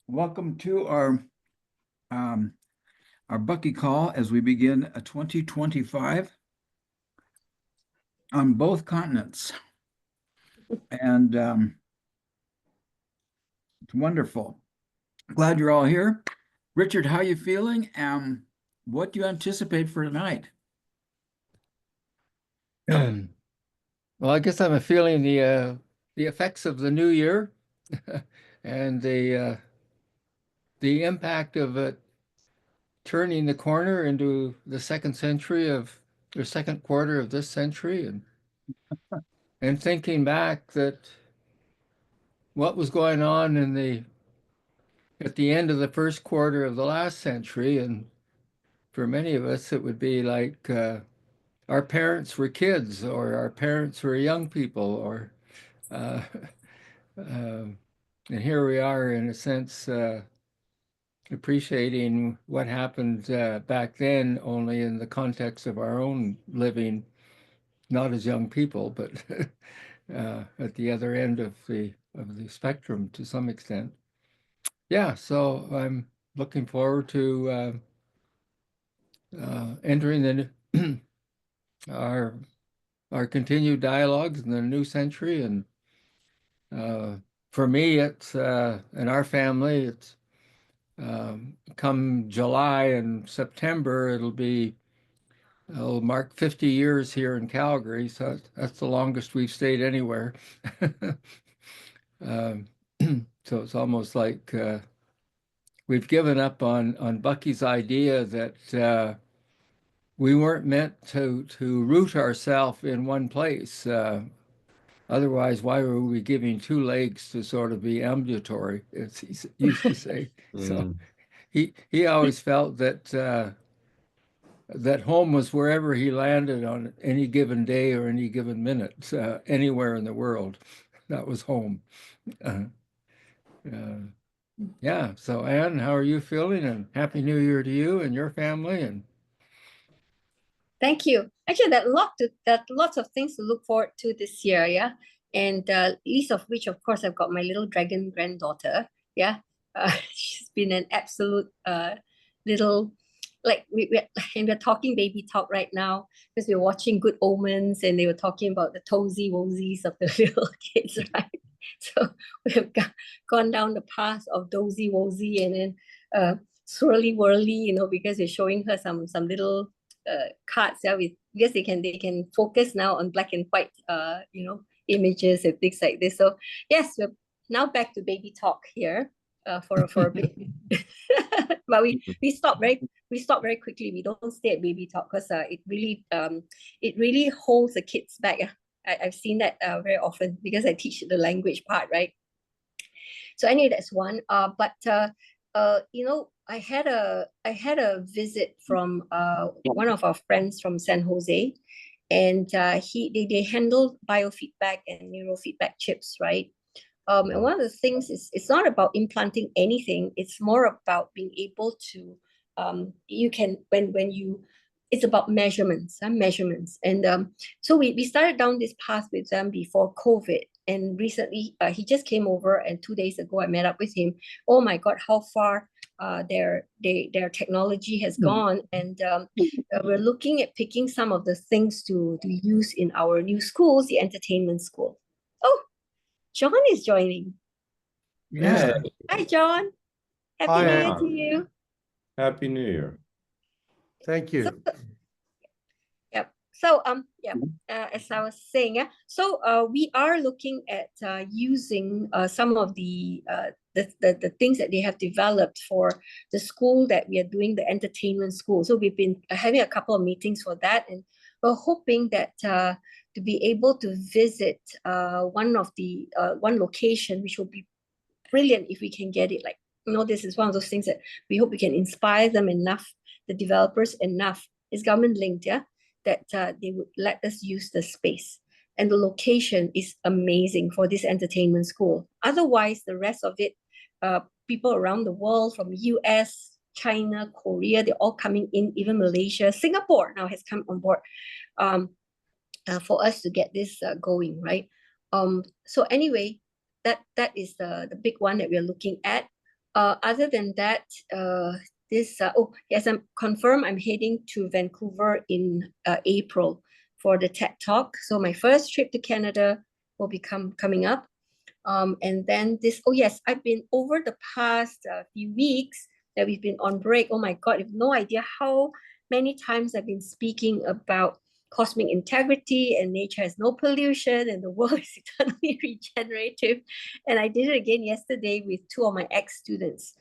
Welcome to um, our Bucky call as we begin a 2025 on both continents. And it's wonderful. Glad you're all here. Richard, how you feeling? What do you anticipate for tonight? Well, I guess I'm feeling the effects of the new year and the impact of it turning the corner into the second century of the second quarter of this century, and thinking back that what was going on in the at the end of the first quarter of the last century, and for many of us it would be like our parents were kids, or our parents were young people, or uh, and here we are, in a sense, appreciating what happened back then, only in the context of our own living, not as young people, but at the other end of the spectrum to some extent. Yeah, so I'm looking forward to entering our our continued dialogues in the new century, and uh, for me, it's in our family, it's come July and September, it'll mark 50 years here in Calgary, so that's the longest we've stayed anywhere. Um, so it's almost like we've given up on Bucky's idea that we weren't meant to root ourselves in one place. Otherwise, why were we giving two legs to sort of be ambulatory, as he used to say? So he always felt that that home was wherever he landed on any given day or any given minute, anywhere in the world. That was home. Uh, uh, yeah. So, Anne, how are you feeling? And Happy New Year to you and your family. And Thank you. Actually, that lots of things to look forward to this year, yeah. And least of which, of course, I've got my little dragon granddaughter. Yeah, she's been an absolute little, like and we're talking baby talk right now because we're watching Good Omens, and they were talking about the toesy woesies of the little kids, right? So we've gone down the path of dozy wosy, and then swirly whirly, because we're showing her some little cards, yeah, because they can focus now on black and white images and things like this. So yes, we're now back to baby talk here for a bit. But we stop very quickly. We don't stay at baby talk because it really holds the kids back. I've seen that very often because I teach the language part, right? So anyway, that's one. But I had a visit from one of our friends from San Jose, and they handle biofeedback and neurofeedback chips, right? And one of the things is it's not about implanting anything. It's more about being able to you can when you it's about measurements. And so we started down this path with them before COVID. And recently, he just came over, and 2 days ago, I met up with him. Oh my God, how far their technology has gone. And we're looking at picking some of the things to use in our new schools, the entertainment school. Oh, John is joining. Yeah. Hi, John. Happy New Year to you. Happy New Year. thank you. So as I was saying, yeah. So we are looking at using some of the things that they have developed for the school that we are doing, the entertainment school. So we've been having a couple of meetings for that, and we're hoping that to be able to visit one location, which will be brilliant if we can get it. Like, this is one of those things that we hope we can inspire them enough, the developers enough. It's government linked, yeah, that they would let us use the space. And the location is amazing for this entertainment school. Otherwise, the rest of it, people around the world, from US, China, Korea, they're all coming in, even Malaysia. Singapore now has come on board for us to get this going, right? So anyway, that is the big one that we're looking at. Other than that, oh yes, I'm confirmed I'm heading to Vancouver in April for the TED Talk. So my first trip to Canada will be coming up. And then oh yes, I've been over the past few weeks that we've been on break. Oh my God, you have no idea how many times I've been speaking about cosmic integrity and nature has no pollution and the world is eternally regenerative. And I did it again yesterday with two of my ex-students.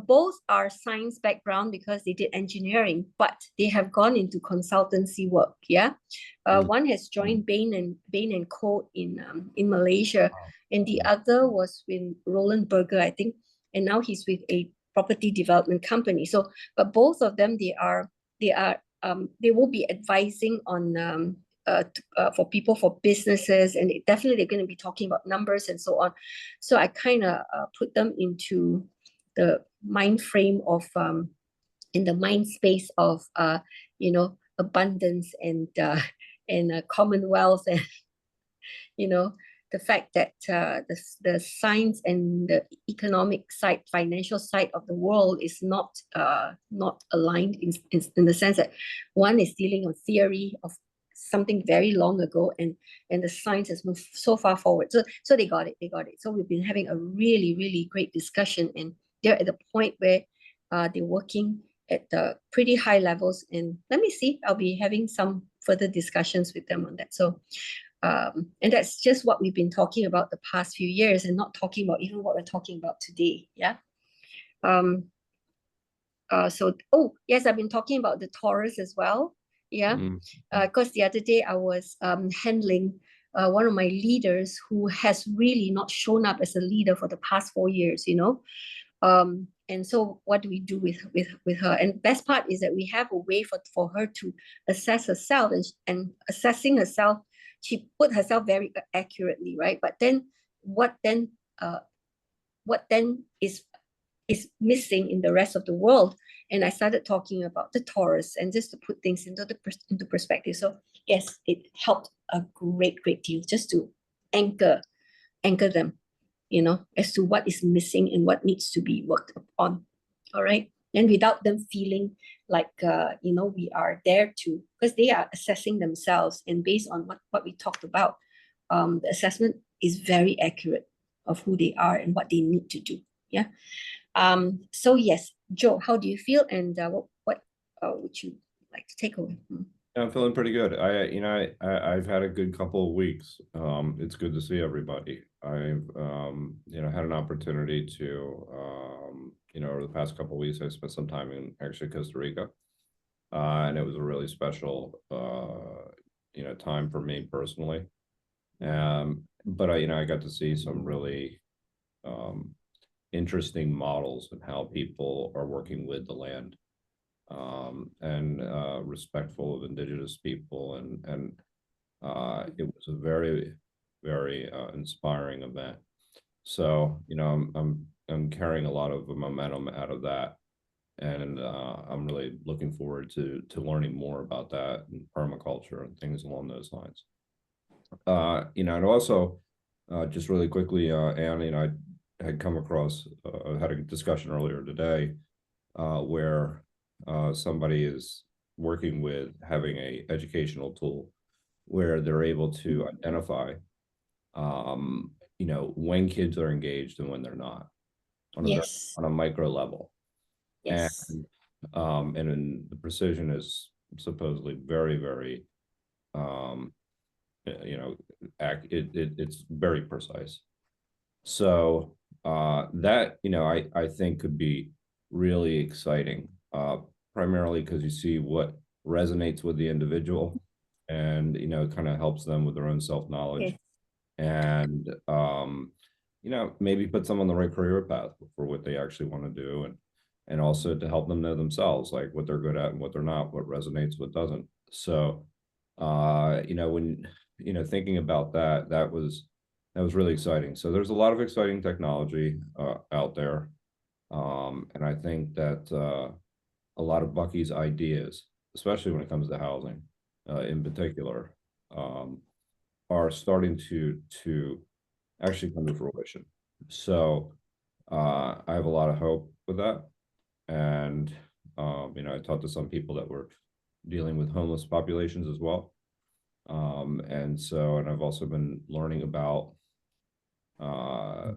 Both are science background because they did engineering, but they have gone into consultancy work. Yeah, one has joined Bain and Co in Malaysia, and the other was with Roland Berger, I think, and now he's with a property development company. So, but both of them, they will be advising on for people, for businesses, and definitely they're going to be talking about numbers and so on. So I kind of put them into the mind frame of in the mind space of abundance and commonwealth, and the fact that the science and the economic side, financial side of the world is not aligned in the sense that one is dealing on theory of something very long ago, and the science has moved so far forward. So they got it. So we've been having a really, really great discussion, and they're at the point where they're working at the pretty high levels. And let me see, I'll be having some further discussions with them on that. So and that's just what we've been talking about the past few years, and not talking about even what we're talking about today. Yeah. So, oh yes, I've been talking about the Taurus as well. Yeah. Because the other day I was handling one of my leaders who has really not shown up as a leader for the past 4 years, and so what do we do with her? And best part is that we have a way for her to assess herself, and assessing herself, she put herself very accurately, right? But then what then is missing in the rest of the world? And I started talking about the Taurus, and just to put things into perspective. So yes, it helped a great deal just to anchor them, as to what is missing and what needs to be worked upon. All right. And without them feeling like, we are there to, because they are assessing themselves, and based on what we talked about, the assessment is very accurate of who they are and what they need to do. Yeah. So yes, Joe, how do you feel? And what would you like to take away? I'm feeling pretty good. I've had a good couple of weeks. It's good to see everybody. I've had an opportunity to over the past couple of weeks, I spent some time in actually Costa Rica, and it was a really special time for me personally. But I got to see some really interesting models of how people are working with the land, and respectful of indigenous people, and it was a very, very inspiring event. So I'm carrying a lot of momentum out of that, and I'm really looking forward to learning more about that and permaculture and things along those lines. And also just really quickly, Annie, I had come across, had a discussion earlier today where somebody is working with having a educational tool where they're able to identify when kids are engaged and when they're not, on a micro level. Yes. And then the precision is supposedly very, very it's very precise. So that I think could be really exciting, primarily because you see what resonates with the individual, and kind of helps them with their own self-knowledge, and maybe put them on the right career path for what they actually want to do, and also to help them know themselves, like what they're good at and what they're not, what resonates, what doesn't. So when thinking about that, that was really exciting. So there's a lot of exciting technology out there, and I think that a lot of Bucky's ideas, especially when it comes to housing, in particular, are starting to actually come to fruition. So I have a lot of hope with that. And I talked to some people that were dealing with homeless populations as well. And I've also been learning about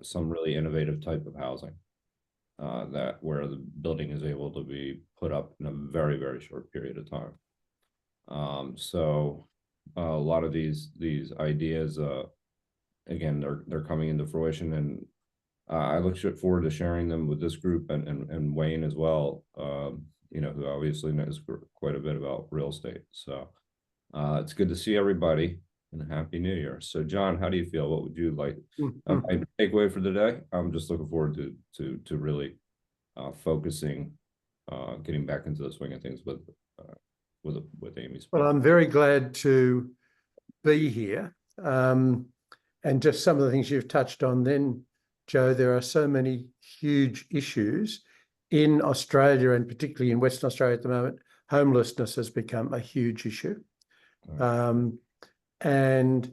some really innovative type of housing that where the building is able to be put up in a very, very short period of time. So a lot of these ideas, again, they're coming into fruition, and I look forward to sharing them with this group and Wayne as well. Who obviously knows quite a bit about real estate. So it's good to see everybody, and a happy new year. So John, how do you feel? What would you like? My takeaway for today, I'm just looking forward to really focusing, getting back into the swing of things with Amy's. Well, I'm very glad to be here. And just some of the things you've touched on then, Joe, there are so many huge issues in Australia, and particularly in Western Australia at the moment. Homelessness has become a huge issue. And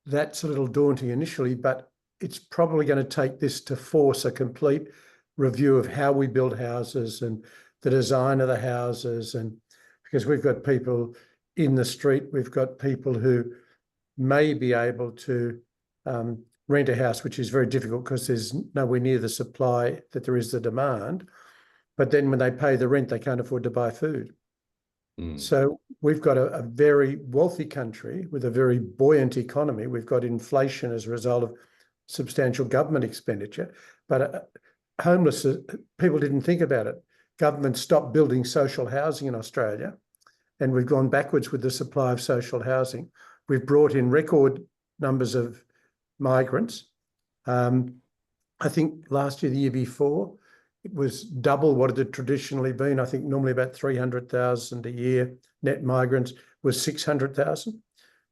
that's a little daunting initially, but it's probably going to take this to force a complete review of how we build houses and the design of the houses. And because we've got people in the street, we've got people who may be able to rent a house, which is very difficult because there's nowhere near the supply that there is the demand. But then when they pay the rent, they can't afford to buy food. So we've got a very wealthy country with a very buoyant economy. We've got inflation as a result of substantial government expenditure, but homeless people didn't think about it. Government stopped building social housing in Australia, and we've gone backwards with the supply of social housing. We've brought in record numbers of migrants. I think last year, the year before, it was double what it had traditionally been. I think normally about 300,000 a year. Net migrants was 600,000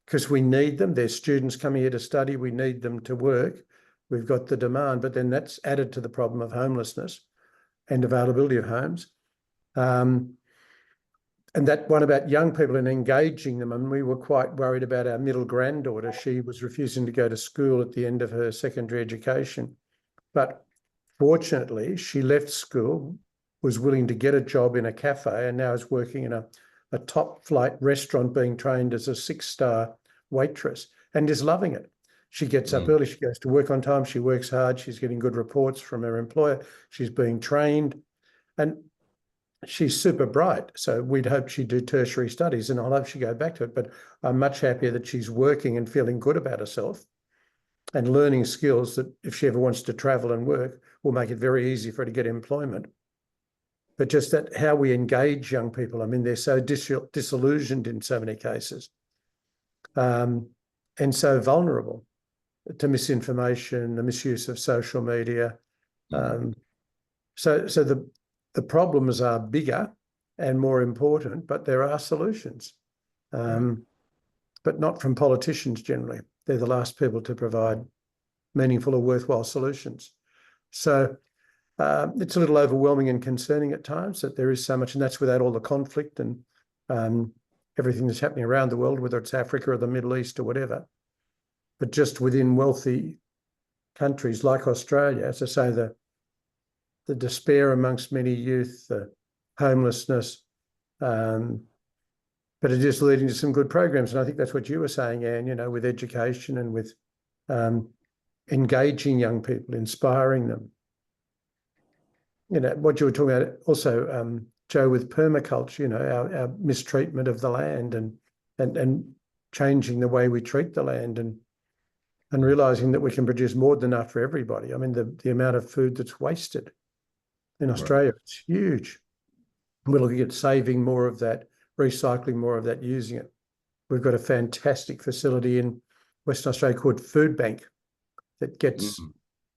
because we need them. There's students coming here to study. We need them to work. We've got the demand, but then that's added to the problem of homelessness and availability of homes. And that one about young people and engaging them. And we were quite worried about our middle granddaughter. She was refusing to go to school at the end of her secondary education. But fortunately, she left school, was willing to get a job in a cafe, and now is working in a top flight restaurant, being trained as a 6-star waitress, and is loving it. She gets up early, she goes to work on time, she works hard, she's getting good reports from her employer, she's being trained, and she's super bright. So we'd hope she'd do tertiary studies, and I'll hope she'd go back to it. But I'm much happier that she's working and feeling good about herself and learning skills that if she ever wants to travel and work will make it very easy for her to get employment. But just that how we engage young people, I mean, they're so disillusioned in so many cases, and so vulnerable to misinformation, the misuse of social media. So the problems are bigger and more important, but there are solutions, but not from politicians generally. They're the last people to provide meaningful or worthwhile solutions. So it's a little overwhelming and concerning at times that there is so much, and that's without all the conflict and everything that's happening around the world, whether it's Africa or the Middle East or whatever. But just within wealthy countries like Australia, as I say, the despair amongst many youth, the homelessness, but it is leading to some good programs. And I think that's what you were saying, Anne, with education and with engaging young people, inspiring them. What you were talking about also, Joe, with permaculture, our mistreatment of the land and changing the way we treat the land and realising that we can produce more than enough for everybody. I mean, the amount of food that's wasted in Australia, it's huge. We're looking at saving more of that, recycling more of that, using it. We've got a fantastic facility in Western Australia called Food Bank that gets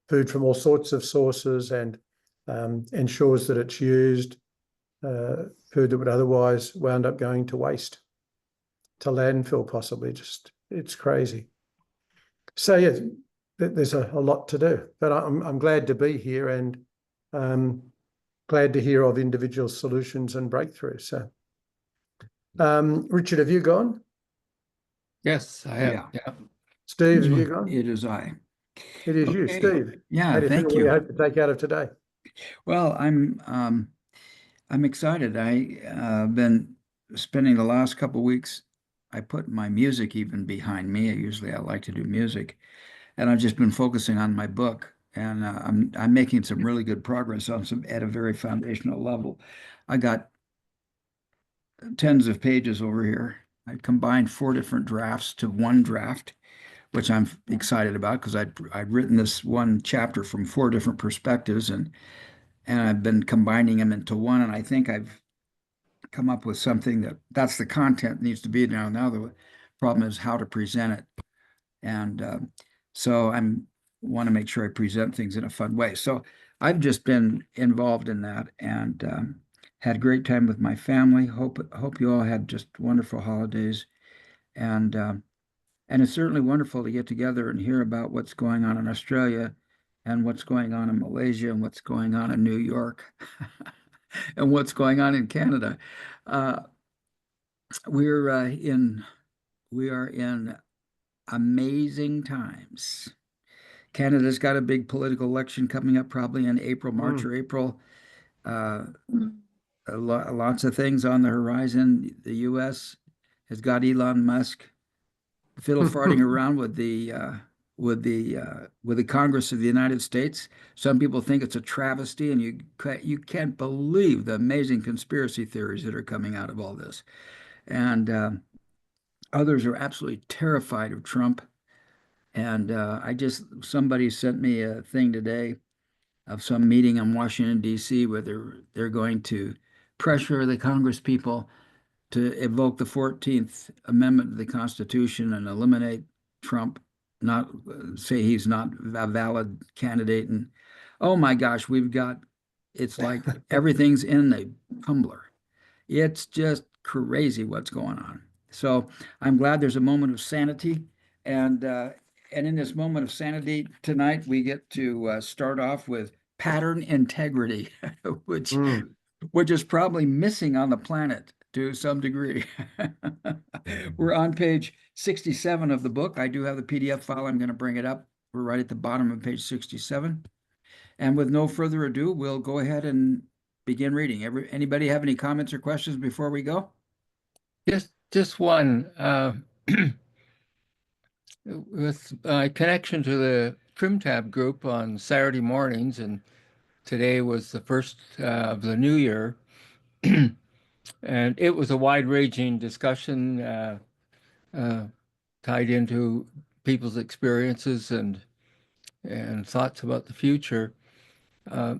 food from all sorts of sources and ensures that it's used, food that would otherwise wound up going to waste, to landfill possibly. Just, it's crazy. So yeah, there's a lot to do, but I'm glad to be here and glad to hear of individual solutions and breakthroughs. So Richard, have you gone? Yes, I have. Yeah. Steve, have you gone? It is I. It is you, Okay. Steve. Yeah, How do you feel? thank What do you you. hope to take out of today? Well, I'm excited. Been spending the last couple weeks. I put my music even behind me. Usually I like to do music, and I've just been focusing on my book, and I'm making some really good progress on some at a very foundational level. I got tens of pages over here. I combined four different drafts to one draft, which I'm excited about because I'd written this one chapter from four different perspectives, and I've been combining them into one, and I think I've come up with something that's the content needs to be now. Now the problem is how to present it, and so I'm want to make sure I present things in a fun way. So I've just been involved in that and had a great time with my family. Hope you all had just wonderful holidays, and it's certainly wonderful to get together and hear about what's going on in Australia and what's going on in Malaysia and what's going on in New York and what's going on in Canada. Uh, we're we are in amazing times. Canada's got a big political election coming up probably in April, March or April. Uh, Lots of things on the horizon. The U.S. has got Elon Musk fiddle farting around with the Congress of the United States. Some people think it's a travesty, and you can't believe the amazing conspiracy theories that are coming out of all this. And others are absolutely terrified of Trump. And somebody sent me a thing today of some meeting in Washington, D.C., where they're going to pressure the Congress people to evoke the 14th Amendment of the Constitution and eliminate Trump, not say he's not a valid candidate. And oh my gosh, it's like everything's in the tumbler. It's just crazy what's going on. So I'm glad there's a moment of sanity. And in this moment of sanity tonight, we get to start off with pattern integrity, which Mm. which is probably missing on the planet to some degree. We're on page 67 of the book. I do have the PDF file. I'm going to bring it up. We're right at the bottom of page 67. And with no further ado, we'll go ahead and begin reading. Anybody have any comments or questions before we go? Just one. With my connection to the Trim Tab group on Saturday mornings, and today was the first of the new year, and it was a wide-ranging discussion tied into people's experiences and thoughts about the future. But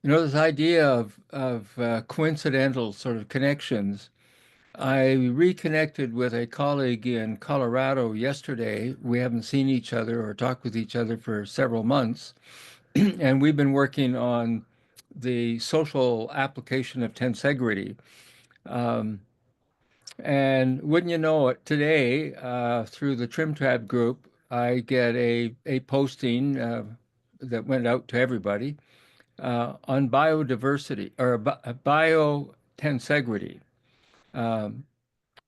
this idea of coincidental sort of connections. I reconnected with a colleague in Colorado yesterday. We haven't seen each other or talked with each other for several months, and we've been working on the social application of tensegrity. And wouldn't you know it, today, through the Trim Tab group, I get a posting that went out to everybody on biodiversity or biotensegrity.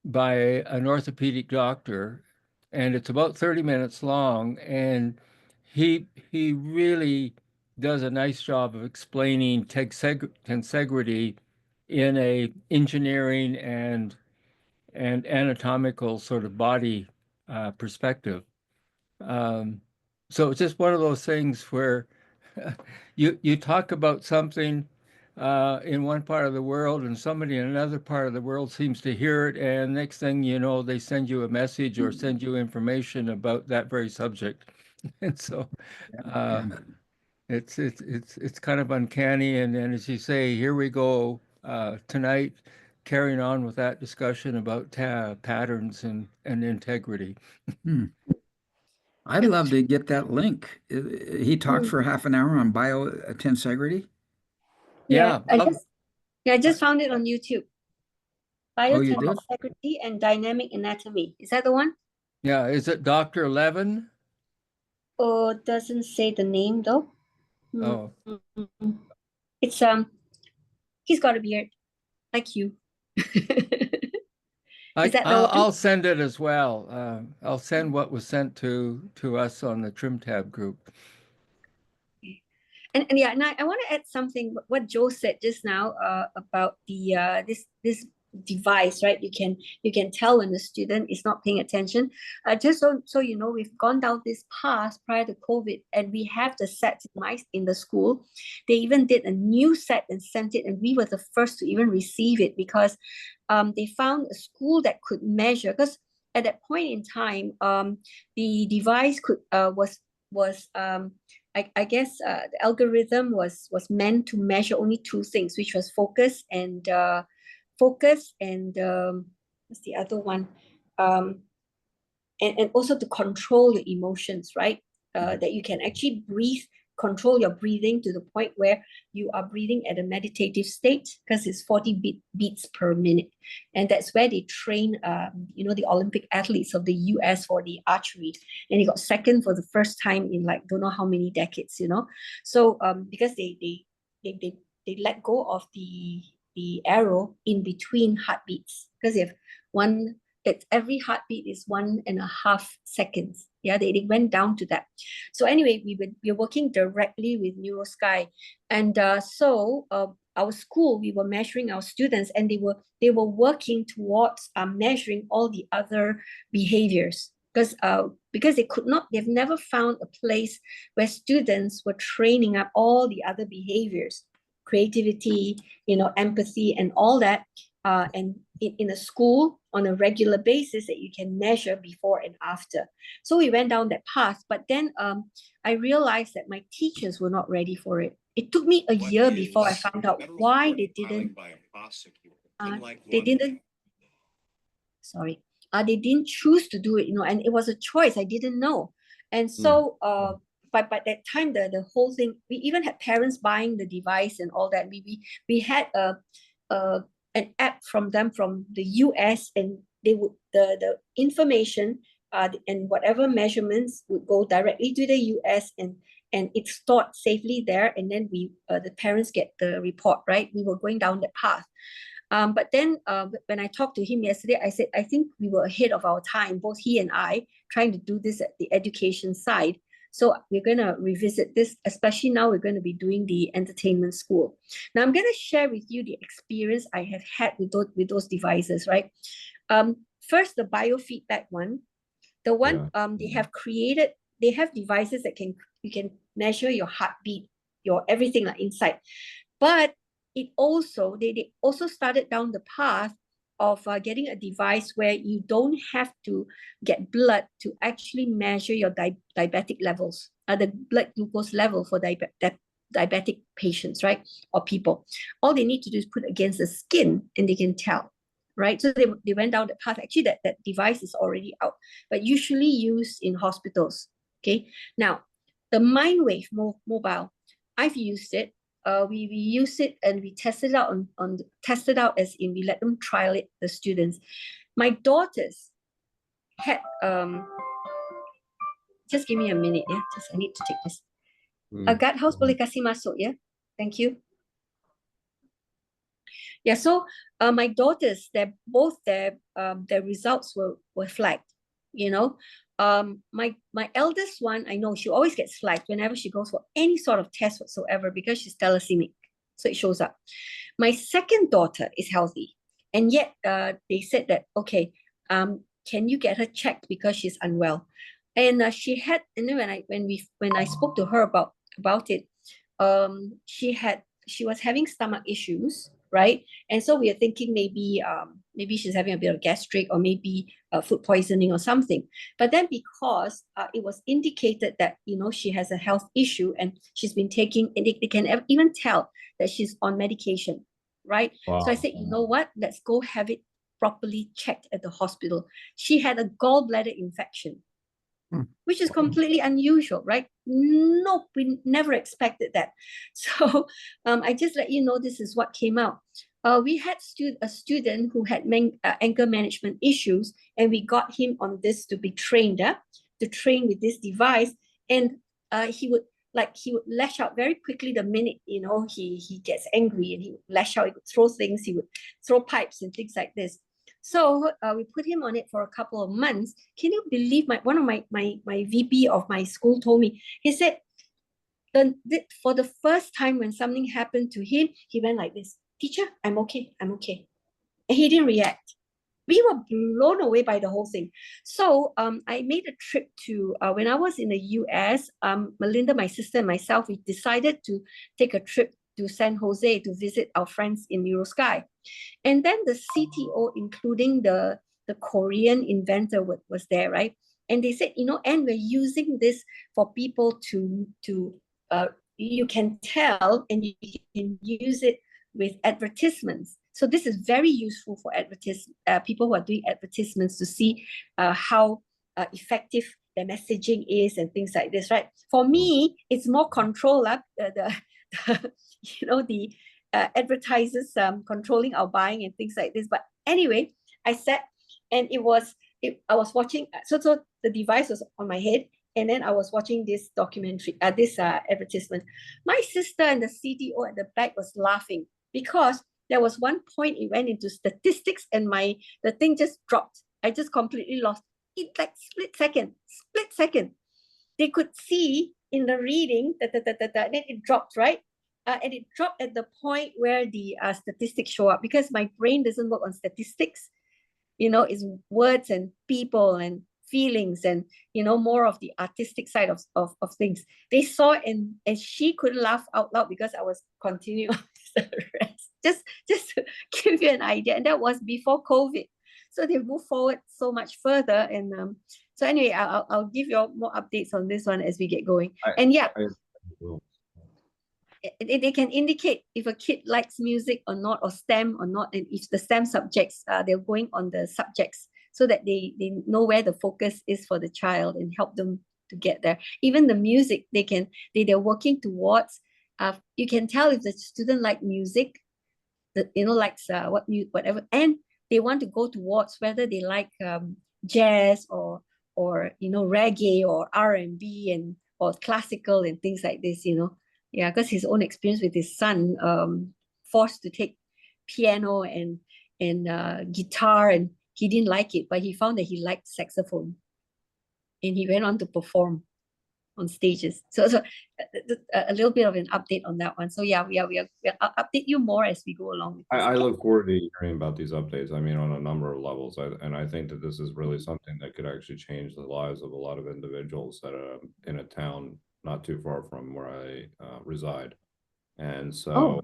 By an orthopedic doctor, and it's about 30 minutes long, and he really does a nice job of explaining tensegrity in a engineering and anatomical sort of body perspective. So it's just one of those things where you talk about something in one part of the world, and somebody in another part of the world seems to hear it, and next thing you know, they send you a message or send you information about that very subject. And so it's kind of uncanny. And as you say, here we go tonight, carrying on with that discussion about patterns and integrity. Hmm. I'd love to get that link. He talked for half an hour on biotensegrity. Yeah. I just found it on YouTube. Oh, you did? Biotensegrity and dynamic anatomy. Is that the one? Yeah. Is it Dr. Levin? Oh, it doesn't say the name though. Oh. It's he's got a beard like you. Is that the one? I'll send it as well. I'll send what was sent to us on the trim tab group. And yeah, and I want to add something what Joe said just now about the this device, right? You can tell when the student is not paying attention. Just so you know, we've gone down this path prior to COVID, and we have the sets in the school. They even did a new set and sent it, and we were the first to even receive it because they found a school that could measure. Because at that point in time, the device was I guess the algorithm was meant to measure only two things, which was focus and what's the other one? And also to control your emotions, right? That you can actually control your breathing to the point where you are breathing at a meditative state because it's 40 beats per minute. And that's where they train, the Olympic athletes of the US for the archery. And he got second for the first time in like, don't know how many decades, So because they let go of the arrow in between heartbeats because they have every heartbeat is 1.5 seconds. Yeah, they went down to that. So anyway, we're working directly with NeuroSky, and so our school, we were measuring our students, and they were working towards measuring all the other behaviors because they've never found a place where students were training up all the other behaviors, creativity, empathy, and all that. And in a school on a regular basis that you can measure before and after. So we went down that path, but then I realized that my teachers were not ready for it. It took me a year before I found out why they didn't. They didn't choose to do it, and it was a choice. I didn't know. And so by that time, the whole thing, we even had parents buying the device and all that. We had an app from them from the US, and they would the information and whatever measurements would go directly to the US, and it's stored safely there, and then the parents get the report, right? We were going down that path. But then when I talked to him yesterday, I said, I think we were ahead of our time, both he and I, trying to do this at the education side. So we're going to revisit this, especially now we're going to be doing the entertainment school. Now I'm going to share with you the experience I have had with those devices, right? First, the biofeedback one. The one they have devices that you can measure your heartbeat, your everything inside. But they also started down the path of getting a device where you don't have to get blood to actually measure your diabetic levels, the blood glucose level for diabetic patients, right? Or people. All they need to do is put against the skin and they can tell, right? So they went down the path. Actually, that device is already out, but usually used in hospitals, okay? Now, the MindWave mobile, I've used it. We use it and we test it out tested out as in we let them trial it, the students. My daughters had just give me a minute, yeah. I need to take this. Guardhouse boleh kasih masuk, yeah. Thank you. Yeah, so my daughters, their results were flagged, My eldest one, I know she always gets flagged whenever she goes for any sort of test whatsoever because she's thalassemic. So it shows up. My second daughter is healthy. And yet they said that, okay, can you get her checked because she's unwell? And she had, and then when I spoke to her about it, she was having stomach issues, right? And so we are thinking maybe she's having a bit of gastric or maybe food poisoning or something. But then because it was indicated that she has a health issue and she's been taking, and they can even tell that she's on medication, right? Wow. So I said, you know what? Let's go have it properly checked at the hospital. She had a gallbladder infection. Which is completely unusual, right? No, we never expected that. So I just let you know this is what came out. We had a student who had anger management issues, and we got him on this to be trained, to train with this device. And he would lash out very quickly the minute he gets angry, and he would lash out. He would throw things. He would throw pipes and things like this. So we put him on it for a couple of months. Can you believe one of my VP of my school told me, he said, for the first time when something happened to him, he went like this, "Teacher, I'm okay, I'm okay." And he didn't react. We were blown away by the whole thing. So I made a trip to, when I was in the US, Melinda, my sister, and myself, we decided to take a trip to San Jose to visit our friends in Eurosky. And then the CTO, including the Korean inventor was there, right? And they said, and we're using this for people to you can tell, and you can use it with advertisements. So this is very useful for people who are doing advertisements to see how effective their messaging is and things like this, right? For me, it's more control up the advertisers controlling our buying and things like this. But anyway, I sat and I was watching. So the device was on my head, and then I was watching this documentary, this advertisement. My sister and the CTO at the back was laughing because there was one point it went into statistics and the thing just dropped. I just completely lost it, like split second. They could see in the reading that then it dropped, right? And it dropped at the point where the statistics show up, because my brain doesn't work on statistics. It's words and people and feelings and more of the artistic side of things. They saw it, and she could laugh out loud because I was continuing the rest. Just to give you an idea, and that was before COVID. So they moved forward so much further, and so anyway, I'll give you all more updates on this one as we get going. They can indicate if a kid likes music or not, or STEM or not, and if the STEM subjects, they're going on the subjects, so that they know where the focus is for the child and help them to get there. Even the music, they're working towards. You can tell if the student like music, likes whatever, and they want to go towards whether they like jazz or reggae or R&B or classical and things like this. Yeah, because his own experience with his son, forced to take piano and guitar, and he didn't like it, but he found that he liked saxophone, and he went on to perform on stages. So a little bit of an update on that one. So yeah, I'll update you more as we go along. I look forward to hearing about these updates. I mean, on a number of levels, and I think that this is really something that could actually change the lives of a lot of individuals that are in a town not too far from where I reside. And so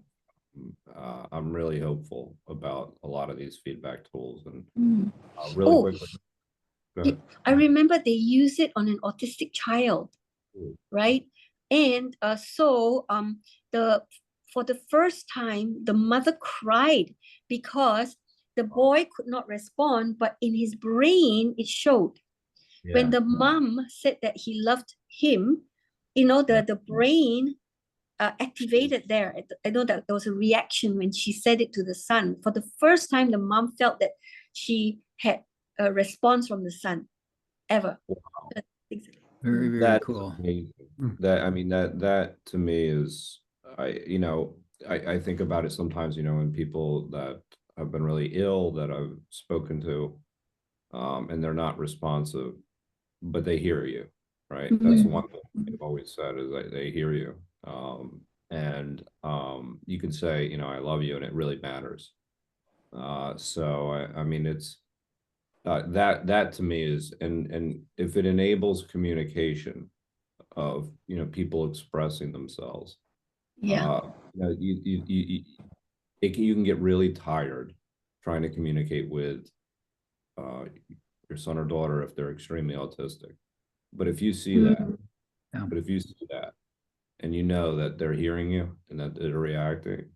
I'm really hopeful about a lot of these feedback tools. And really quickly, go ahead. I remember they use it on an autistic child, right? And so for the first time, the mother cried because the boy could not respond, but in his brain it showed. When the mom said that he loved him, the brain activated there. I know that there was a reaction when she said it to the son. For the first time, the mom felt that she had a response from the son ever. Wow. Very, very cool. That to me is, I think about it sometimes, when people that have been really ill that I've spoken to, and they're not responsive, but they hear you, right? That's one thing they've always said, is that they hear you. And you can say, I love you, and it really matters. So I mean, it's that to me is, and if it enables communication of people expressing themselves, you can get really tired trying to communicate with your son or daughter if they're extremely autistic. But if you see that, and you know that they're hearing you and that they're reacting,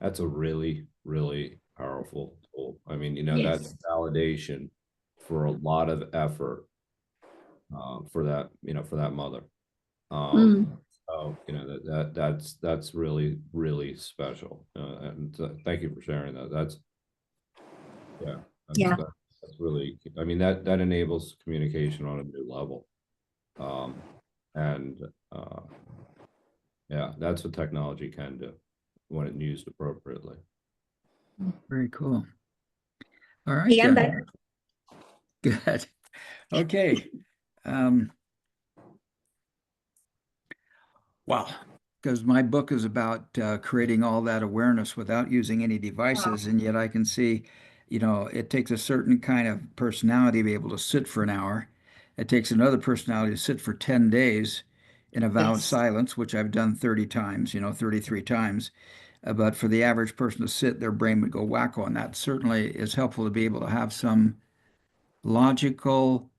that's a really, really powerful tool. I mean, that's validation for a lot of effort for that mother. So that's really, really special. And thank you for sharing that. That's really, I mean, that enables communication on a new level. That's what technology can do when it's used appropriately. Very cool. All right, Hey, I'm then. back. Good. Okay. Um, wow. Because my book is about creating all that awareness without using any devices, and yet I can see, it takes a certain kind of personality to be able to sit for an hour. It takes another personality to sit for 10 days in avowed Yes. silence, which I've done 30 times, 33 times. But for the average person to sit, their brain would go wacko, and that certainly is helpful to be able to have some logical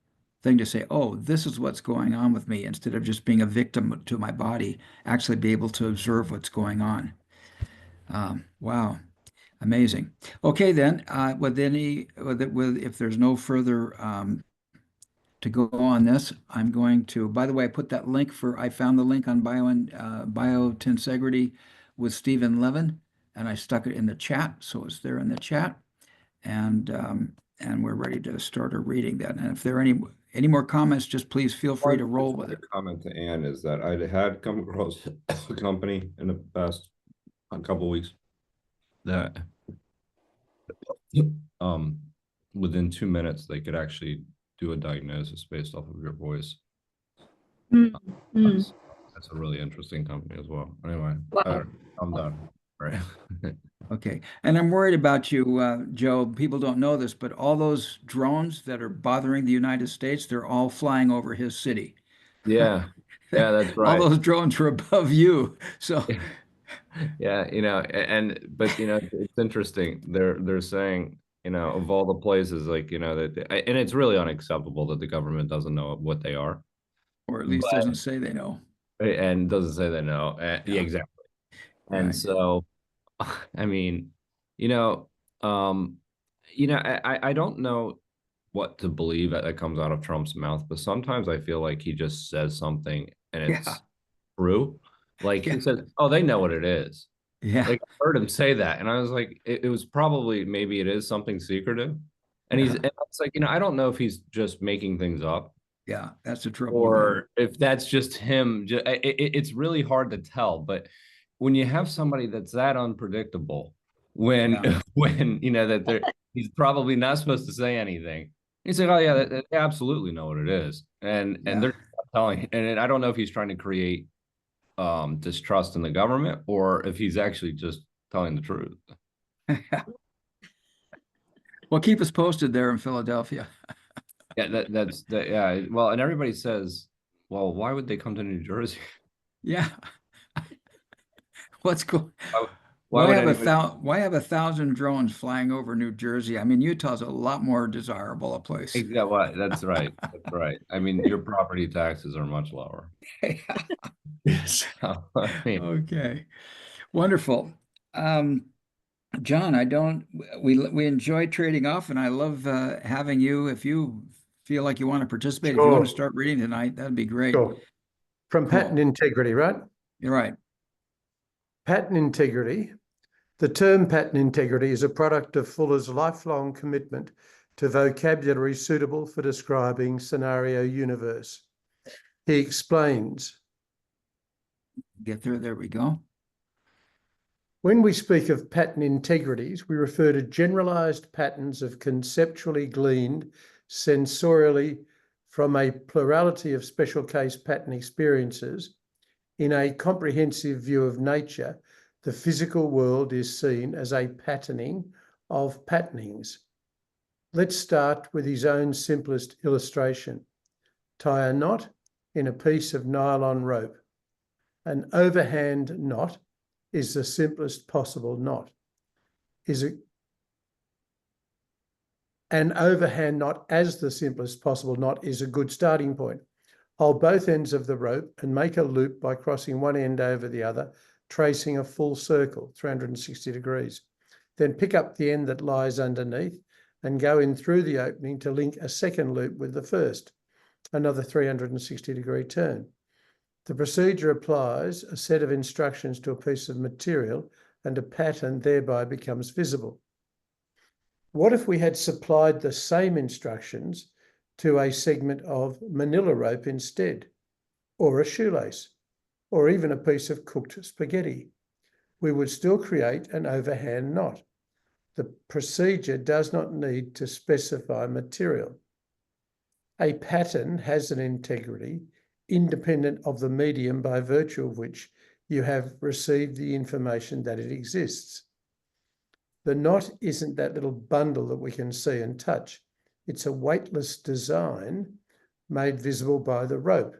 thing to say, oh, this is what's going on with me, instead of just being a victim to my body, actually be able to observe what's going on. Wow, amazing. Okay, then, if there's no further to go on this, I'm going to, by the way, I put that link I found the link on biotensegrity with Stephen Levin, and I stuck it in the chat, so it's there in the chat. And we're ready to start a reading then. And if there are any more comments, just please feel free to roll with it. Comment to Anne is that I had come across a company in the past couple of weeks that within 2 minutes they could actually do a diagnosis based off of your voice. Mm, mm. That's a really interesting company as well. Anyway, Wow. I'm done. Right. Okay. And I'm worried about you, Joe. People don't know this, but all those drones that are bothering the United States, they're all flying over his city. Yeah. Yeah, that's All right. those drones are above you. So Yeah, but it's interesting. They're saying, of all the places, like, and it's really unacceptable that the government doesn't know what they are, or at least but doesn't say they know. and doesn't say they know. Yeah, Yeah. exactly. And Right. so, I mean, you know, um, I don't know what to believe that comes out of Trump's mouth, but sometimes I feel like he just says something and Yeah. it's true. Like Yeah. he says, "Oh, they know what it is." Yeah. Like I heard him say that, and I was like, it was probably maybe it is something secretive. And it's like, I don't know if he's just making things up Yeah. That's the trouble with him. or if that's just him. It's really hard to tell. But when you have somebody that's that unpredictable, when Yeah. when that he's probably not supposed to say anything. He's like, oh yeah, they absolutely know what it is, and Yeah. they're telling. And I don't know if he's trying to create distrust in the government or if he's actually just telling the truth. Well, keep us posted there in Philadelphia. Yeah, that's that. Yeah, well, and everybody says, well, why would they come to New Jersey? Yeah. What's cool? Why, why would anybody? Why have 1,000 drones flying over New Jersey? I mean, Utah's a lot more desirable a place. Yeah, well, that's right. That's right. I mean, your property taxes are much lower. So, I mean, Okay. Wonderful. Um, John, we enjoy trading off, and I love having you. If you feel like you want to participate, if you want to Sure, start reading tonight, that'd be great. sure. From Cool. pattern integrity, right? You're right. Pattern integrity. The term pattern integrity is a product of Fuller's lifelong commitment to vocabulary suitable for describing scenario universe. He explains, Get there. There we go. when we speak of pattern integrities, we refer to generalized patterns of conceptually gleaned sensorially from a plurality of special case pattern experiences. In a comprehensive view of nature, the physical world is seen as a patterning of patternings. Let's start with his own simplest illustration. Tie a knot in a piece of nylon rope. An overhand knot is the simplest possible knot. An overhand knot as the simplest possible knot is a good starting point. Hold both ends of the rope and make a loop by crossing one end over the other, tracing a full circle, 360 degrees. Then pick up the end that lies underneath and go in through the opening to link a second loop with the first, another 360-degree turn. The procedure applies a set of instructions to a piece of material and a pattern thereby becomes visible. What if we had supplied the same instructions to a segment of manila rope instead, or a shoelace, or even a piece of cooked spaghetti? We would still create an overhand knot. The procedure does not need to specify material. A pattern has an integrity independent of the medium by virtue of which you have received the information that it exists. The knot isn't that little bundle that we can see and touch. It's a weightless design made visible by the rope.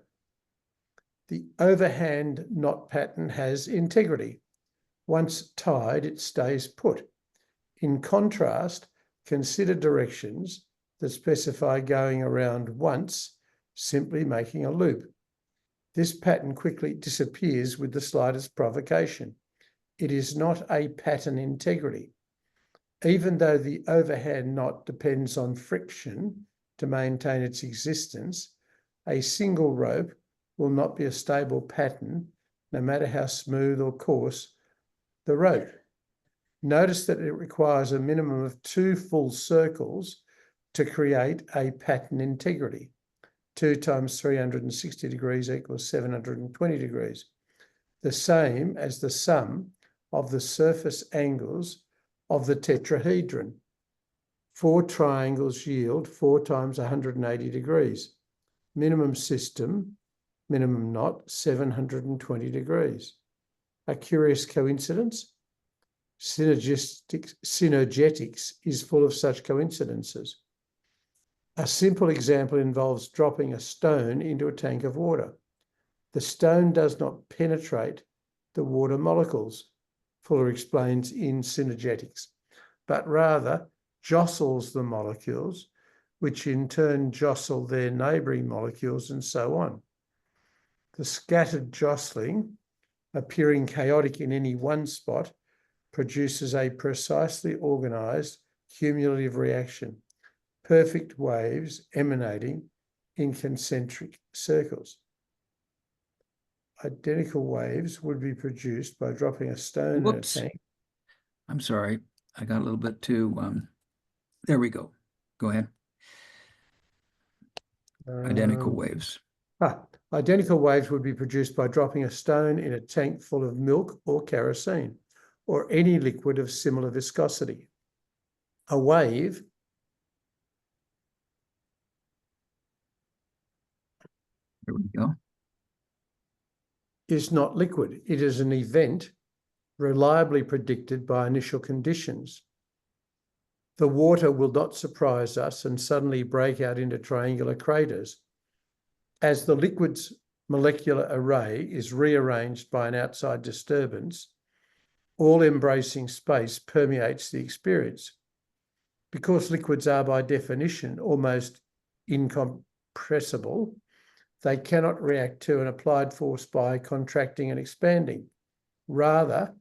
The overhand knot pattern has integrity. Once tied, it stays put. In contrast, consider directions that specify going around once, simply making a loop. This pattern quickly disappears with the slightest provocation. It is not a pattern integrity. Even though the overhand knot depends on friction to maintain its existence, a single rope will not be a stable pattern, no matter how smooth or coarse the rope. Notice that it requires a minimum of 2 full circles to create a pattern integrity. 2 times 360 degrees equals 720 degrees. The same as the sum of the surface angles of the tetrahedron. 4 triangles yield 4 times 180 degrees. Minimum system, minimum knot, 720 degrees. A curious coincidence? Synergetics is full of such coincidences. A simple example involves dropping a stone into a tank of water. The stone does not penetrate the water molecules, Fuller explains in Synergetics, but rather jostles the molecules, which in turn jostle their neighbouring molecules and so on. The scattered jostling, appearing chaotic in any one spot, produces a precisely organised cumulative reaction, perfect waves emanating in concentric circles. Identical waves would be produced by dropping a stone in a tank. I'm sorry. I got a little bit too, there we go. Go ahead. Identical waves. Identical waves would be produced by dropping a stone in a tank full of milk or kerosene, or any liquid of similar viscosity. A wave There we go. is not liquid. It is an event reliably predicted by initial conditions. The water will not surprise us and suddenly break out into triangular craters. As the liquid's molecular array is rearranged by an outside disturbance, all-embracing space permeates the experience. Because liquids are by definition almost incompressible, they cannot react to an applied force by contracting and expanding. Rather,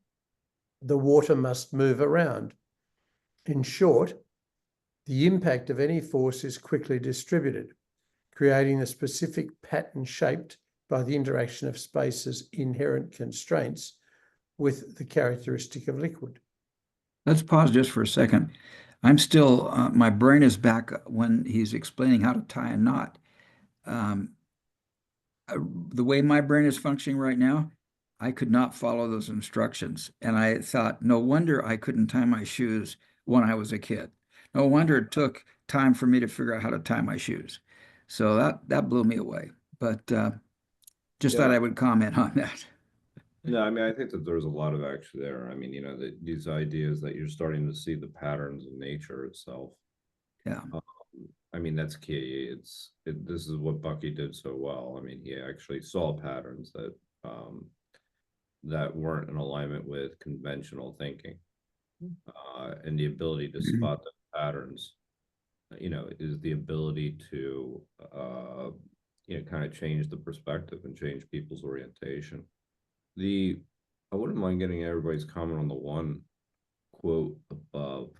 the water must move around. In short, the impact of any force is quickly distributed, creating a specific pattern shaped by the interaction of space's inherent constraints with the characteristic of liquid. Let's pause just for a second. I'm still, my brain is back when he's explaining how to tie a knot. The way my brain is functioning right now, I could not follow those instructions. And I thought, no wonder I couldn't tie my shoes when I was a kid. No wonder it took time for me to figure out how to tie my shoes. So that blew me away. But just thought I would comment on that. No, I mean, I think that there's a lot of actually there. I mean, these ideas that you're starting to see the patterns in nature itself. Yeah. I mean, that's key. This is what Bucky did so well. I mean, he actually saw patterns that weren't in alignment with conventional thinking, and the ability to spot the patterns, is the ability to, kind of change the perspective and change people's orientation. I wouldn't mind getting everybody's comment on the one quote above,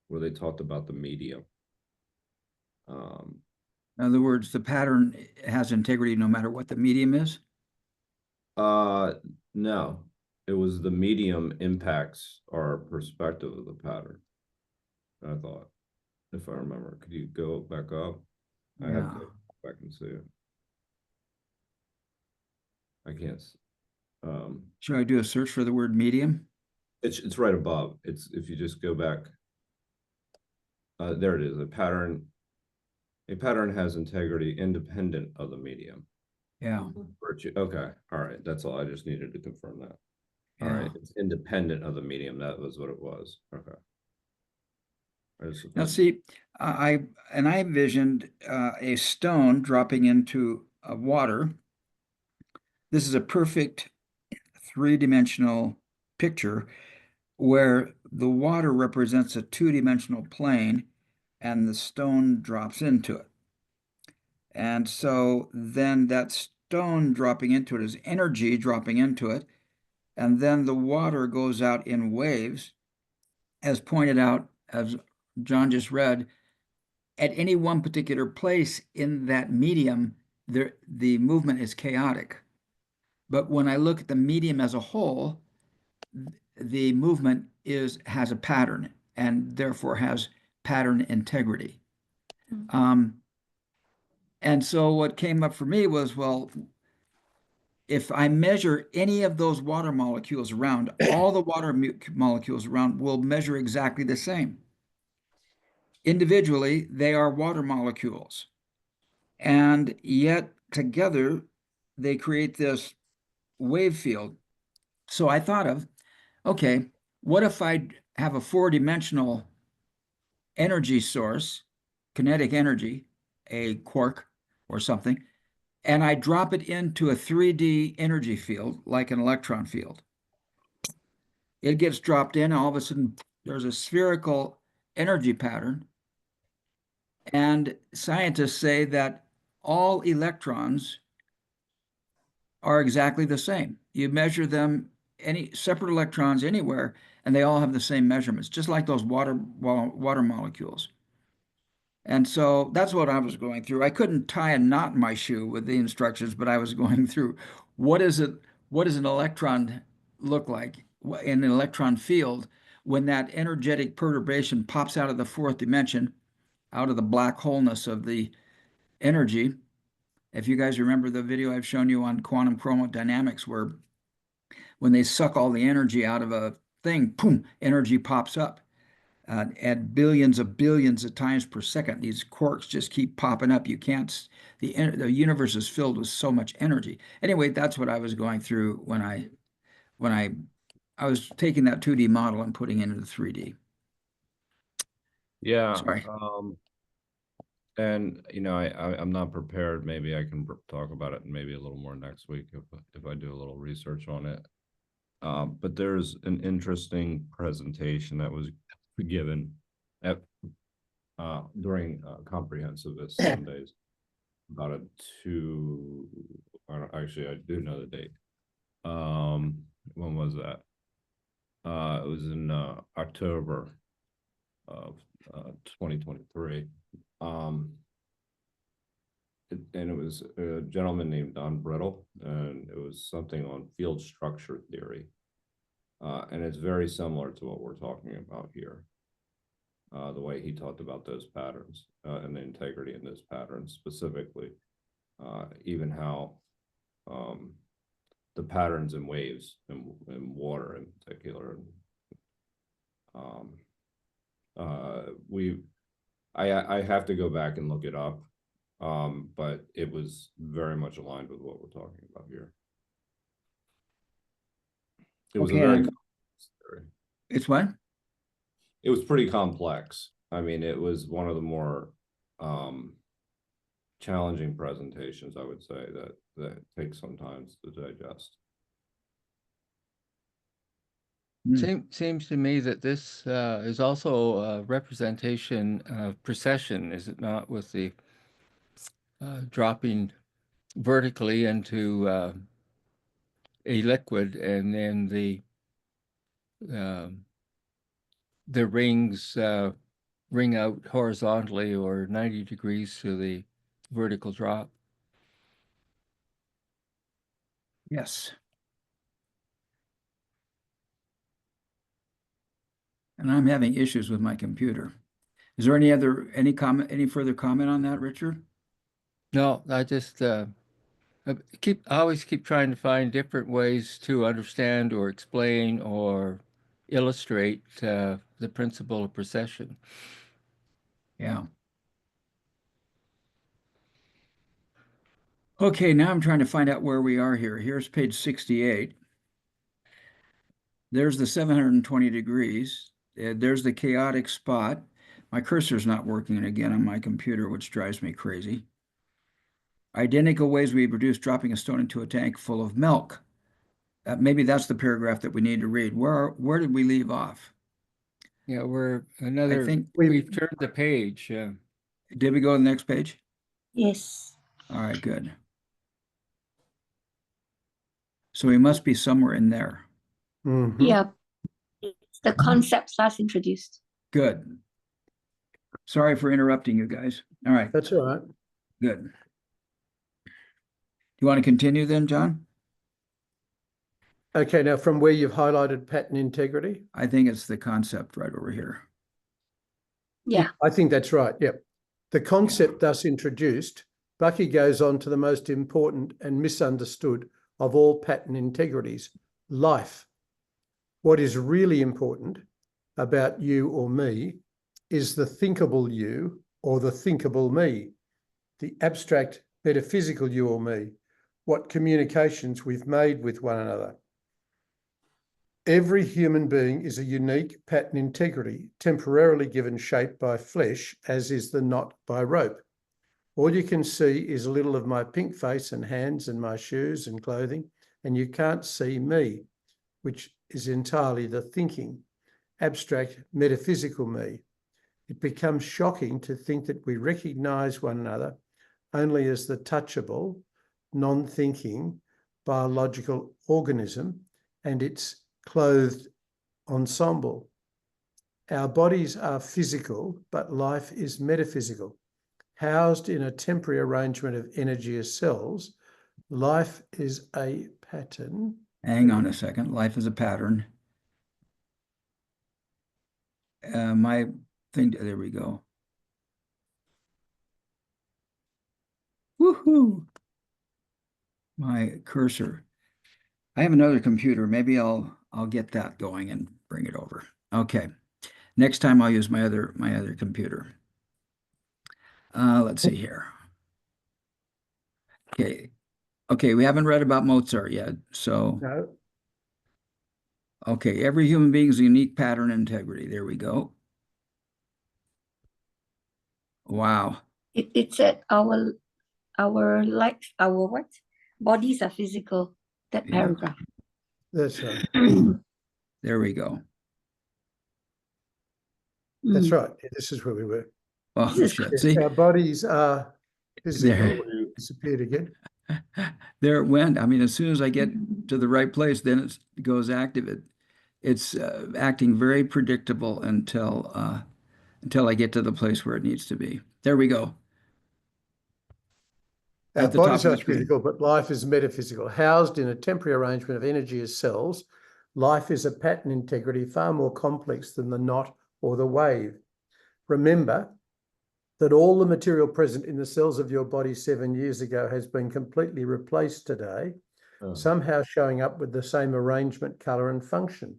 where they talked about the medium. In other words, the pattern has integrity no matter what the medium is? No, it was the medium impacts our perspective of the pattern. I thought, if I remember, could you go back up? I have to go back and see it. I can't. Should I do a search for the word medium? It's right above. It's if you just go back. There it is. A pattern has integrity independent of the medium. Yeah, Virtue. Okay. All right. That's all. I just needed to confirm that. All yeah. right. It's independent of the medium. That was what it was. Okay. Now see, I envisioned a stone dropping into water. This is a perfect three-dimensional picture where the water represents a two-dimensional plane and the stone drops into it. And so then that stone dropping into it is energy dropping into it. And then the water goes out in waves, as pointed out, as John just read, at any one particular place in that medium, the movement is chaotic. But when I look at the medium as a whole, the movement has a pattern and therefore has pattern integrity. And so what came up for me was, well, if I measure any of those water molecules around, all the water molecules around will measure exactly the same. Individually, they are water molecules. And yet together, they create this wave field. So I thought of, okay, what if I have a four-dimensional energy source, kinetic energy, a quark or something, and I drop it into a 3D energy field, like an electron field. It gets dropped in, all of a sudden, there's a spherical energy pattern. And scientists say that all electrons are exactly the same. You measure them, any separate electrons anywhere, and they all have the same measurements, just like those water molecules. And so that's what I was going through. I couldn't tie a knot in my shoe with the instructions, but I was going through what is it, what does an electron look like in an electron field when that energetic perturbation pops out of the fourth dimension, out of the black wholeness of the energy. If you guys remember the video I've shown you on quantum chromodynamics, where when they suck all the energy out of a thing, boom, energy pops up at billions of times per second. These quarks just keep popping up. You can't, the universe is filled with so much energy. Anyway, that's what I was going through when I was taking that 2D model and putting it into the 3D. Yeah. Sorry. And I'm not prepared. Maybe I can talk about it maybe a little more next week if I do a little research on it. But there's an interesting presentation that was given at during Comprehensivist Sundays about it two. I don't, actually, I do know the date. When was that? It was in October of 2023. And it was a gentleman named Don Brittle, and it was something on field structure theory. And it's very similar to what we're talking about here. The way he talked about those patterns and the integrity in those patterns specifically, even how the patterns in waves and water in particular. I have to go back and look it up, but it was very much aligned with what we're talking about here. It was Okay, a very it's what? it was pretty complex. I mean, it was one of the more challenging presentations, I would say, that takes some time to digest. Seems to me that this is also a representation of precession, is it not, with the dropping vertically into a liquid, and then the rings ring out horizontally or 90 degrees to the vertical drop. Yes. And I'm having issues with my computer. Is there any further comment on that, Richard? No, I just I always keep trying to find different ways to understand or explain or illustrate the principle of procession. Yeah. Okay, now I'm trying to find out where we are here. Here's page 68. There's the 720 degrees. There's the chaotic spot. My cursor's not working again on my computer, which drives me crazy. Identical ways we produce dropping a stone into a tank full of milk. Maybe that's the paragraph that we need to read. Where did we leave off? Yeah, I think we've turned the page. did we go to the next page? Yes. All right, good. So we must be somewhere in there. Mhm. Yeah. It's the concept last introduced. Good. Sorry for interrupting you guys. All right, That's all right. good. Do you want to continue then, John? Okay, now from where you've highlighted pattern integrity, I think it's the concept right over here. Yeah. I think that's right. Yep. The concept thus introduced, Bucky goes on to the most important and misunderstood of all pattern integrities, life. What is really important about you or me is the thinkable you or the thinkable me, the abstract metaphysical you or me, what communications we've made with one another. Every human being is a unique pattern integrity, temporarily given shape by flesh, as is the knot by rope. All you can see is a little of my pink face and hands and my shoes and clothing, and you can't see me, which is entirely the thinking, abstract, metaphysical me. It becomes shocking to think that we recognize one another only as the touchable, non-thinking, biological organism and its clothed ensemble. Our bodies are physical, but life is metaphysical. Housed in a temporary arrangement of energy as cells, life is a pattern. Hang on a second. Life is a pattern. My thing, there we go. Woohoo! My cursor. I have another computer. Maybe I'll get that going and bring it over. Okay. Next time I'll use my other computer. Let's see here. Okay. Okay, we haven't read about Mozart yet. So, No, okay, every human being is a unique pattern integrity. There we go. Wow. It said our what? Bodies are physical. That Yeah. paragraph. that's right. There we go. That's right. Yeah, this is where we were. Oh, This is shit. Yes, See, our bodies are physical. there, Disappeared again. there it went. I mean, as soon as I get to the right place, then it goes active. It's acting very predictable until I get to the place where it needs to be. There we go. Our At the top bodies of are the screen. physical, but life is metaphysical. Housed in a temporary arrangement of energy as cells, life is a pattern integrity far more complex than the knot or the wave. Remember that all the material present in the cells of your body 7 years ago has been completely replaced today, somehow showing up with the same arrangement, colour and function.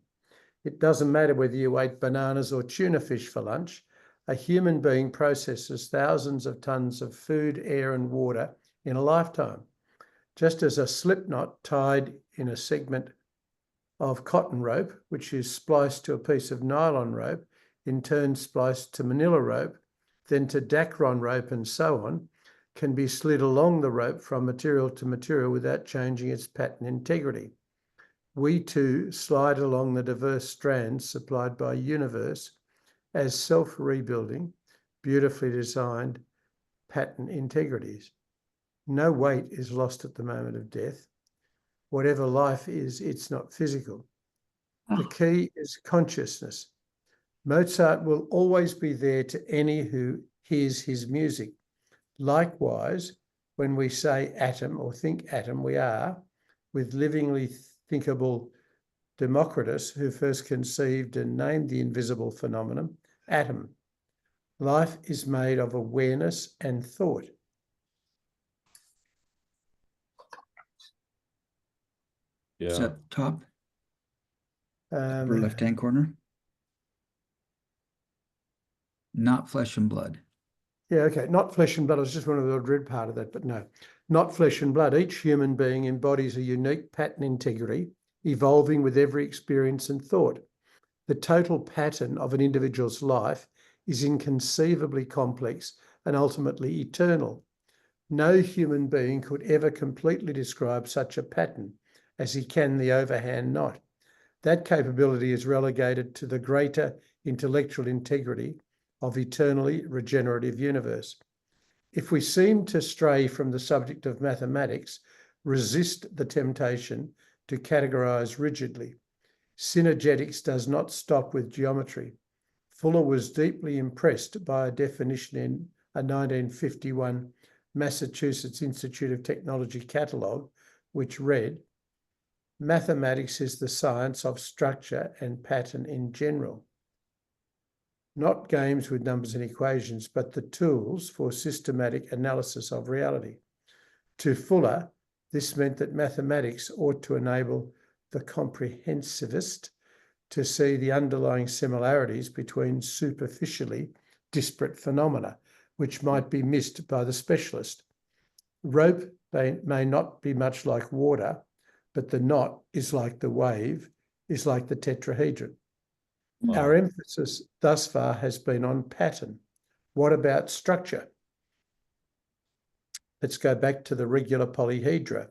It doesn't matter whether you ate bananas or tuna fish for lunch. A human being processes thousands of tons of food, air and water in a lifetime. Just as a slip knot tied in a segment of cotton rope, which is spliced to a piece of nylon rope, in turn spliced to manila rope, then to dacron rope and so on, can be slid along the rope from material to material without changing its pattern integrity. We too slide along the diverse strands supplied by universe as self-rebuilding, beautifully designed pattern integrities. No weight is lost at the moment of death. Whatever life is, it's not physical. The key is consciousness. Mozart will always be there to any who hears his music. Likewise, when we say atom or think atom, we are, with livingly thinkable Democritus, who first conceived and named the invisible phenomenon, atom. Life is made of awareness and thought. Is Yeah. that top? Upper left-hand corner. Not flesh and blood. Yeah, okay. Not flesh and blood. I was just wondering if I'd read part of that, but no. Not flesh and blood. Each human being embodies a unique pattern integrity, evolving with every experience and thought. The total pattern of an individual's life is inconceivably complex and ultimately eternal. No human being could ever completely describe such a pattern as he can the overhand knot. That capability is relegated to the greater intellectual integrity of eternally regenerative universe. If we seem to stray from the subject of mathematics, resist the temptation to categorize rigidly. Synergetics does not stop with geometry. Fuller was deeply impressed by a definition in a 1951 Massachusetts Institute of Technology catalogue, which read, "Mathematics is the science of structure and pattern in general. Not games with numbers and equations, but the tools for systematic analysis of reality." To Fuller, this meant that mathematics ought to enable the comprehensivist to see the underlying similarities between superficially disparate phenomena, which might be missed by the specialist. Rope may not be much like water, but the knot is like the wave, is like the tetrahedron. Our emphasis thus far has been on pattern. What about structure? Let's go back to the regular polyhedra.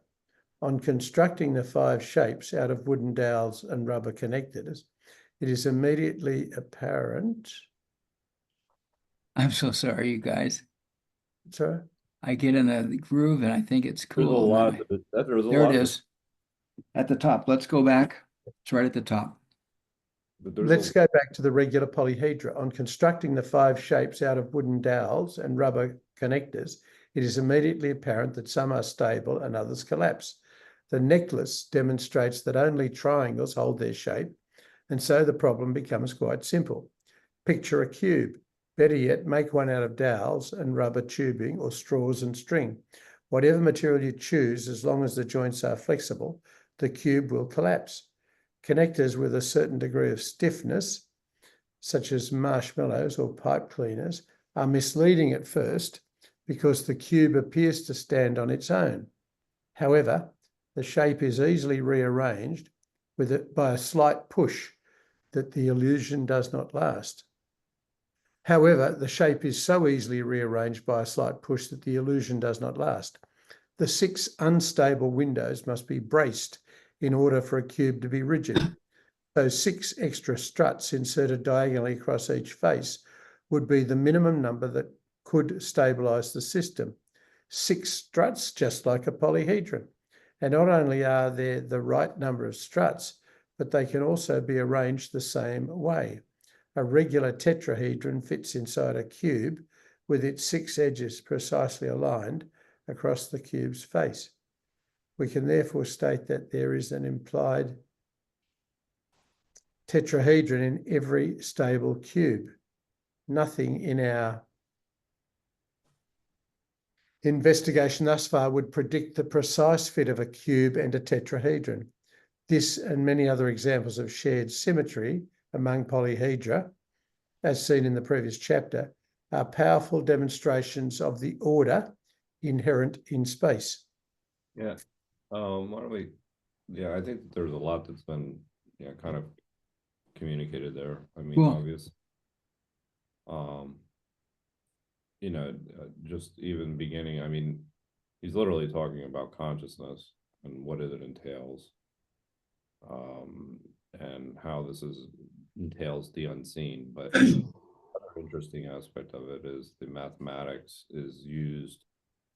On constructing the 5 shapes out of wooden dowels and rubber connectors, it is immediately apparent. I'm so sorry, you guys. Sorry? I get in the groove and I think it's There's a cool. lot. There's a There lot it of is. At the top. Let's go back. It's right at the top. Let's go back to the regular polyhedra. On constructing the 5 shapes out of wooden dowels and rubber connectors, it is immediately apparent that some are stable and others collapse. The necklace demonstrates that only triangles hold their shape, and so the problem becomes quite simple. Picture a cube. Better yet, make one out of dowels and rubber tubing or straws and string. Whatever material you choose, as long as the joints are flexible, the cube will collapse. Connectors with a certain degree of stiffness, such as marshmallows or pipe cleaners, are misleading at first because the cube appears to stand on its own. However, the shape is easily rearranged by a slight push that the illusion does not last. However, the shape is so easily rearranged by a slight push that the illusion does not last. The 6 unstable windows must be braced in order for a cube to be rigid. So 6 extra struts inserted diagonally across each face would be the minimum number that could stabilise the system. 6 struts, just like a polyhedron. And not only are there the right number of struts, but they can also be arranged the same way. A regular tetrahedron fits inside a cube with its 6 edges precisely aligned across the cube's face. We can therefore state that there is an implied tetrahedron in every stable cube. Nothing in our investigation thus far would predict the precise fit of a cube and a tetrahedron. This and many other examples of shared symmetry among polyhedra, as seen in the previous chapter, are powerful demonstrations of the order inherent in space. Yeah. Why don't we? Yeah, I think there's a lot that's been kind of communicated there. I mean, Cool. obvious. Just even beginning. I mean, he's literally talking about consciousness and what it entails, and how this entails the unseen. But another interesting aspect of it is the mathematics is used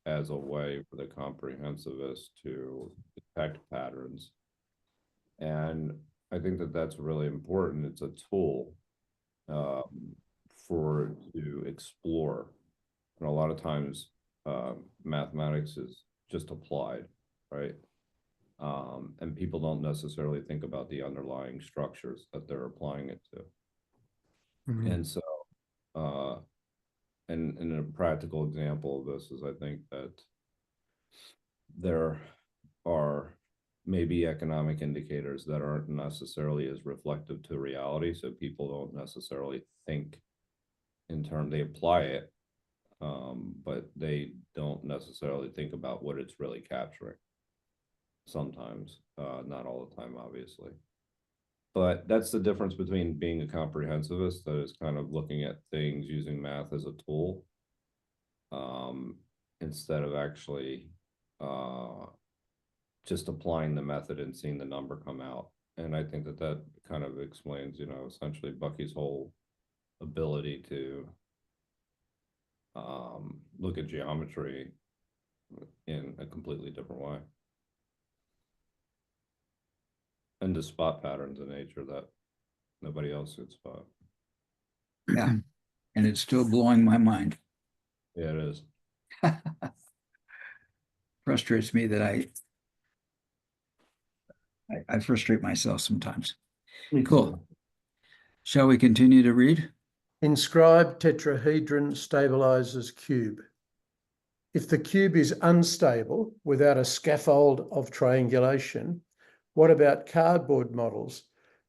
as a way for the comprehensivist to detect patterns. And I think that that's really important. It's a tool to explore. And a lot of times mathematics is just applied, right? And people don't necessarily think about the underlying structures that they're applying it to. Mm-hmm. And so, and a practical example of this is I think that there are maybe economic indicators that aren't necessarily as reflective to reality. So people don't necessarily think in terms, they apply it, but they don't necessarily think about what it's really capturing. Sometimes, not all the time, obviously. But that's the difference between being a comprehensivist that is kind of looking at things using math as a tool, instead of actually just applying the method and seeing the number come out. And I think that that kind of explains, you know, essentially Bucky's whole ability to look at geometry in a completely different way. And to spot patterns in nature that nobody else could spot. Yeah. And it's still blowing my mind. Yeah, it is. Frustrates me that I frustrate myself sometimes. Cool. Shall we continue to read? Inscribed tetrahedron stabilizes cube. If the cube is unstable without a scaffold of triangulation, what about cardboard models?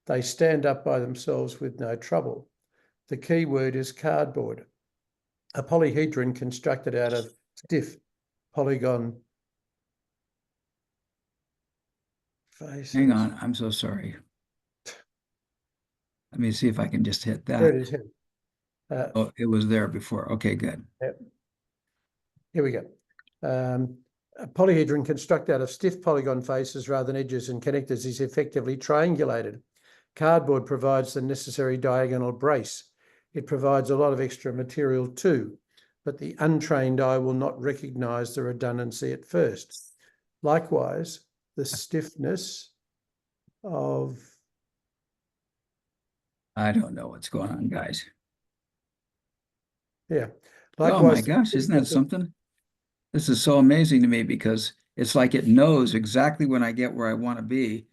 They stand up by themselves with no trouble. The key word is cardboard. A polyhedron constructed out of stiff polygon faces. Hang on, I'm so sorry. Let me see if I can just hit There that. it is. Oh, it was there before. Okay, good. Here we go. A polyhedron constructed out of stiff polygon faces rather than edges and connectors is effectively triangulated. Cardboard provides the necessary diagonal brace. It provides a lot of extra material too, but the untrained eye will not recognize the redundancy at first. Likewise, the stiffness of... I don't know what's going on, guys. Yeah. Oh my gosh, isn't that something? This is so amazing to me because it's like it knows exactly when I get where I want to be.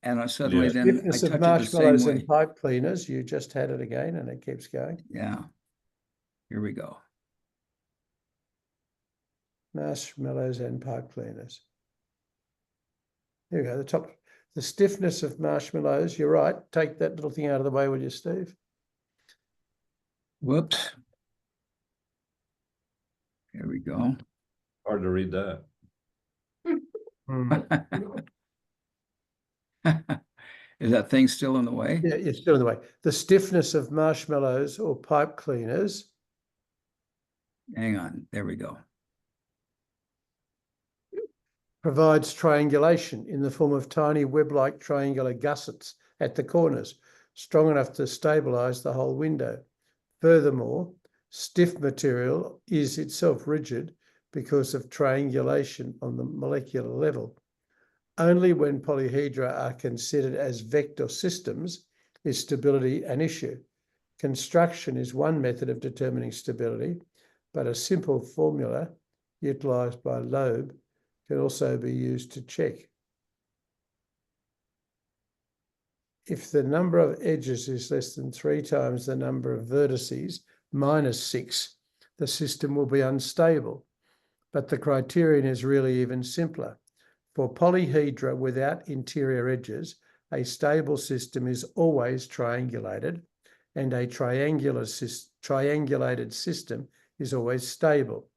And suddenly then I Stiffness of touch it the same marshmallows way. and pipe cleaners. You just had it again and it keeps going. Yeah. Here we go. Marshmallows and pipe cleaners. Here we go, the top. The stiffness of marshmallows, you're right. Take that little thing out of the way, will you, Steve? Whoops. Here we go. Hard to read that. Is that thing still in the way? Yeah, it's still in the way. The stiffness of marshmallows or pipe cleaners. Hang on. There we go. Provides triangulation in the form of tiny web-like triangular gussets at the corners, strong enough to stabilize the whole window. Furthermore, stiff material is itself rigid because of triangulation on the molecular level. Only when polyhedra are considered as vector systems is stability an issue. Construction is one method of determining stability, but a simple formula utilized by Loeb can also be used to check. If the number of edges is less than 3 times the number of vertices, -6, the system will be unstable. But the criterion is really even simpler. For polyhedra without interior edges, a stable system is always triangulated, and a triangulated system is always stable.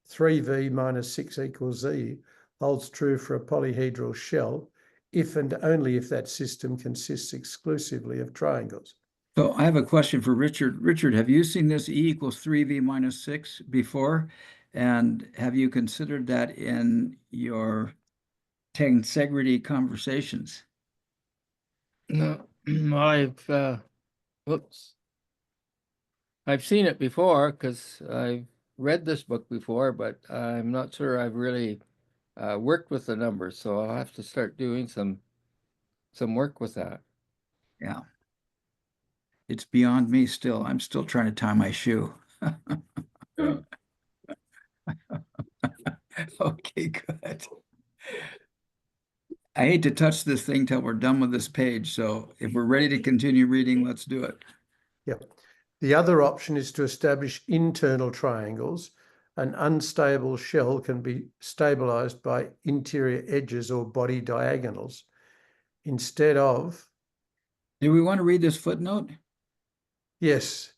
3v minus 6 equals z holds true for a polyhedral shell if and only if that system consists exclusively of triangles. So I have a question for Richard. Richard, have you seen this E equals 3v minus 6 before? And have you considered that in your tensegrity conversations? No, I've seen it before because I've read this book before, but I'm not sure I've really worked with the numbers, so I'll have to start doing some work with that. Yeah. It's beyond me still. I'm still trying to tie my shoe. Yeah. Okay, good. I hate to touch this thing till we're done with this page. So if we're ready to continue reading, let's do it. Yep. The other option is to establish internal triangles. an unstable shell can be stabilized by interior edges or body diagonals instead of, Do we want to read this footnote? yes,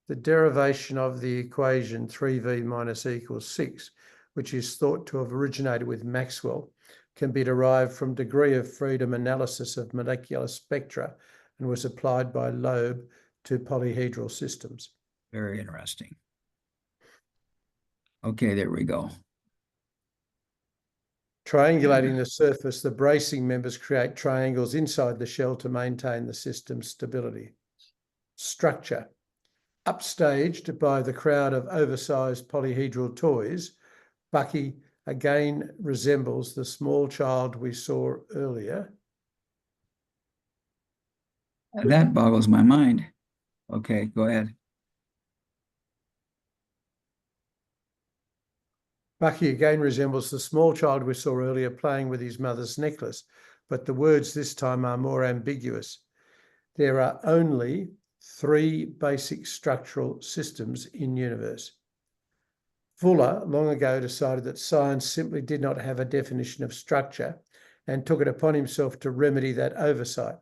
the derivation of the equation 3v minus E equals 6, which is thought to have originated with Maxwell, can be derived from degree of freedom analysis of molecular spectra and was applied by Loeb to polyhedral systems. Very interesting. Okay, there we go. Triangulating the surface, the bracing members create triangles inside the shell to maintain the system's stability. Structure. Upstaged by the crowd of oversized polyhedral toys, Bucky again resembles the small child we saw earlier. That boggles my mind. Okay, go ahead. Bucky again resembles the small child we saw earlier playing with his mother's necklace, but the words this time are more ambiguous. There are only 3 basic structural systems in universe. Fuller long ago decided that science simply did not have a definition of structure and took it upon himself to remedy that oversight.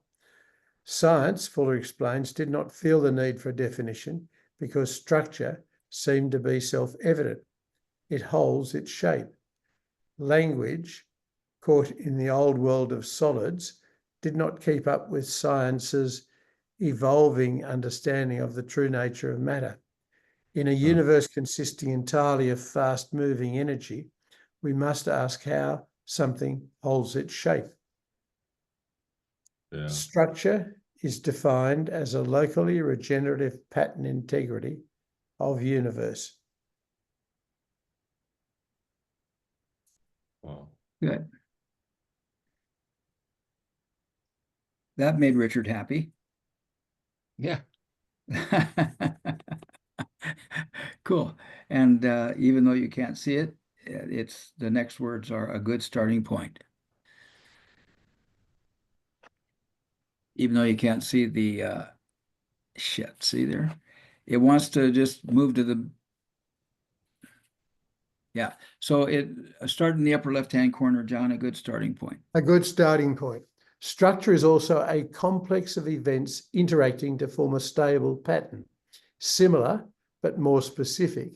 Science, Fuller explains, did not feel the need for a definition because structure seemed to be self-evident. It holds its shape. Language, caught in the old world of solids, did not keep up with science's evolving understanding of the true nature of matter. In a universe consisting entirely of fast-moving energy, we must ask how something holds its shape. Yeah. Structure is defined as a locally regenerative pattern integrity of universe. Wow. Good. That made Richard happy. Yeah. Cool. And even though you can't see it, it's the next words are a good starting point. Even though you can't see the shit, see there? It wants to just move to the, yeah. So it start in the upper left-hand corner, John, a good starting point. A good starting point. Structure is also a complex of events interacting to form a stable pattern. Similar, but more specific,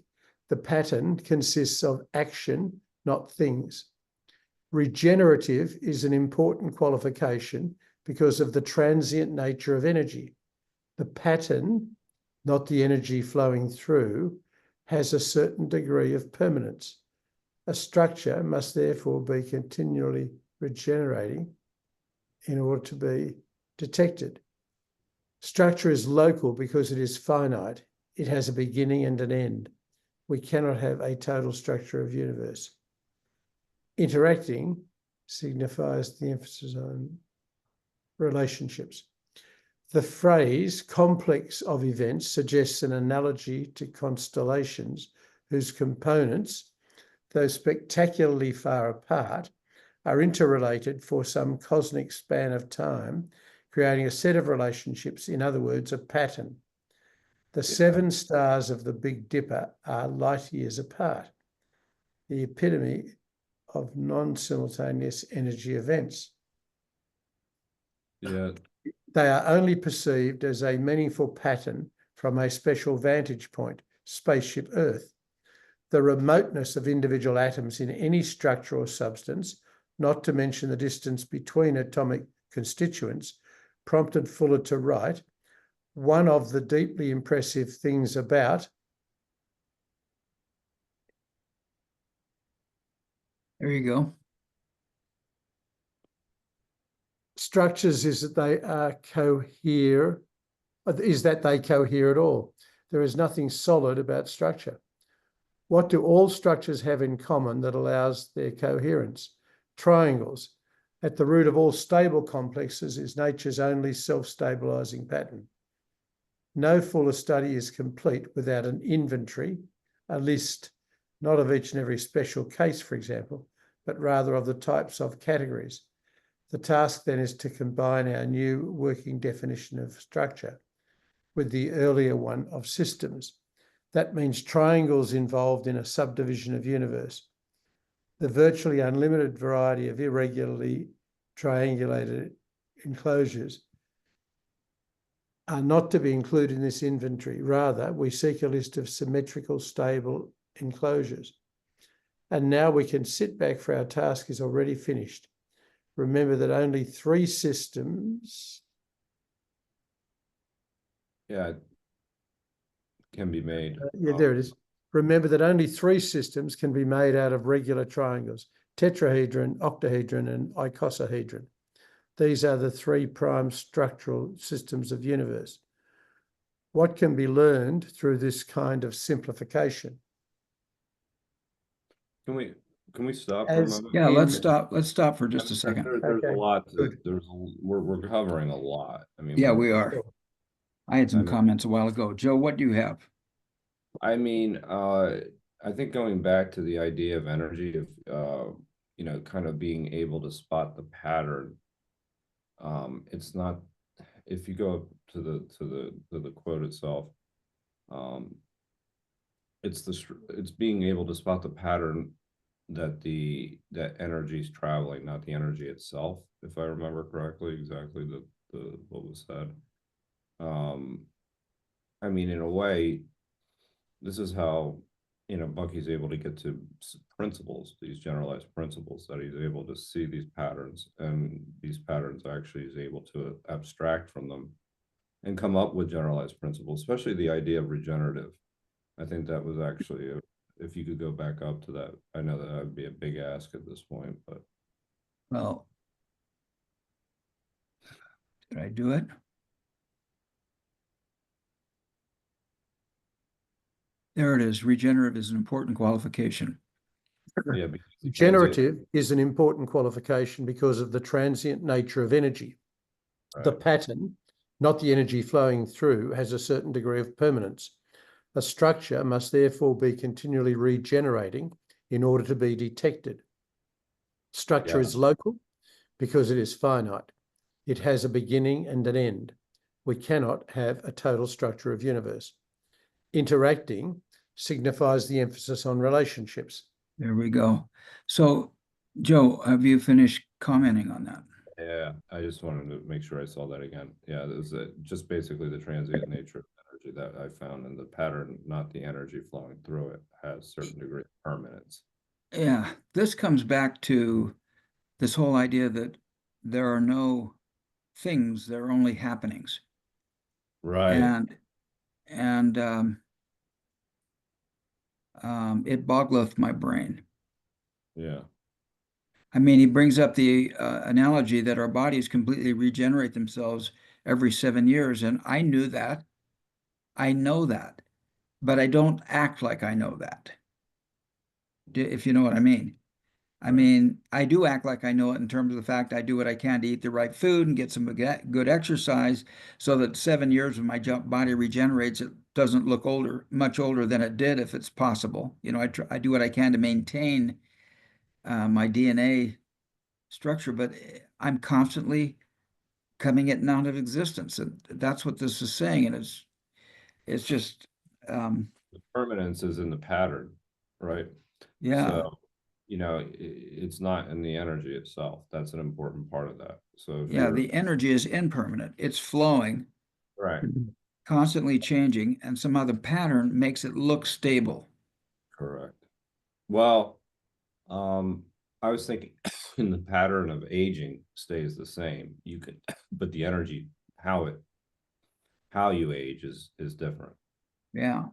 the pattern consists of action, not things. Regenerative is an important qualification because of the transient nature of energy. The pattern, not the energy flowing through, has a certain degree of permanence. A structure must therefore be continually regenerating in order to be detected. Structure is local because it is finite. It has a beginning and an end. We cannot have a total structure of universe. Interacting signifies the emphasis on relationships. The phrase complex of events suggests an analogy to constellations whose components, though spectacularly far apart, are interrelated for some cosmic span of time, creating a set of relationships, in other words, a pattern. The 7 stars of the Big Dipper are light years apart, the epitome of non-simultaneous energy events. Yeah. They are only perceived as a meaningful pattern from a special vantage point, spaceship Earth. The remoteness of individual atoms in any structure or substance, not to mention the distance between atomic constituents, prompted Fuller to write, one of the deeply impressive things about There you go. structures is that they cohere at all. There is nothing solid about structure. What do all structures have in common that allows their coherence? Triangles. At the root of all stable complexes is nature's only self-stabilizing pattern. No fuller study is complete without an inventory, a list, not of each and every special case, for example, but rather of the types of categories. The task then is to combine our new working definition of structure with the earlier one of systems. That means triangles involved in a subdivision of universe. The virtually unlimited variety of irregularly triangulated enclosures are not to be included in this inventory. Rather, we seek a list of symmetrical, stable enclosures. And now we can sit back, for our task is already finished. Remember that only 3 systems can be made. there it is. Remember that only 3 systems can be made out of regular triangles: tetrahedron, octahedron, and icosahedron. These are the 3 prime structural systems of universe. What can be learned through this kind of simplification? Can we stop for a As moment? Yeah, in- let's stop for just a second. There's a Okay, lot good. we're covering a lot. I mean, Yeah, we are. I had some I mean- comments a while ago. Joe, what do you have? I mean, I think going back to the idea of energy, of you know, kind of being able to spot the pattern. It's not, if you go up to the quote itself, it's being able to spot the pattern that energy is traveling, not the energy itself, if I remember correctly, exactly the what was said. I mean, in a way, this is how, you know, Bucky's able to get to principles, these generalized principles, that he's able to see these patterns, and these patterns actually is able to abstract from them and come up with generalized principles, especially the idea of regenerative. I think that was actually, if you could go back up to that, I know that would be a big ask at this point, but Well, did I do it? There it is. Regenerative is an important qualification. yeah, because the Generative is an important qualification because of the transient nature of energy. The right, pattern, not the energy flowing through, has a certain degree of permanence. A structure must therefore be continually regenerating in order to be detected. Structure Yeah. is local because it is finite. It has a beginning and an end. We cannot have a total structure of universe. Interacting signifies the emphasis on relationships. There we go. So, Joe, have you finished commenting on that? Yeah, I just wanted to make sure I saw that again. Yeah, there's just basically the transient nature of energy that I found, in the pattern, not the energy flowing through it, has certain degree of permanence. Yeah, this comes back to this whole idea that there are no things, there are only happenings. Right. And it boggleth my brain. Yeah. I mean, he brings up the analogy that our bodies completely regenerate themselves every 7 years, and I knew that. I know that, but I don't act like I know that, if you know what I mean. I Right. mean, I do act like I know it in terms of the fact I do what I can to eat the right food and get some good exercise, so that 7 years when my body regenerates, it doesn't look much older than it did, if it's possible. You know, I do what I can to maintain my DNA structure, but I'm constantly coming it out of existence, and that's what this is saying. And it's just The permanence is in the pattern, right? yeah, So, you know, it's not in the energy itself. That's an important part of that. So if yeah, you're the energy is impermanent. It's flowing, right, constantly changing, and somehow the pattern makes it look stable. correct. Well, um, I was thinking in the pattern of aging stays the same. You could, but the energy, how you age is different Yeah.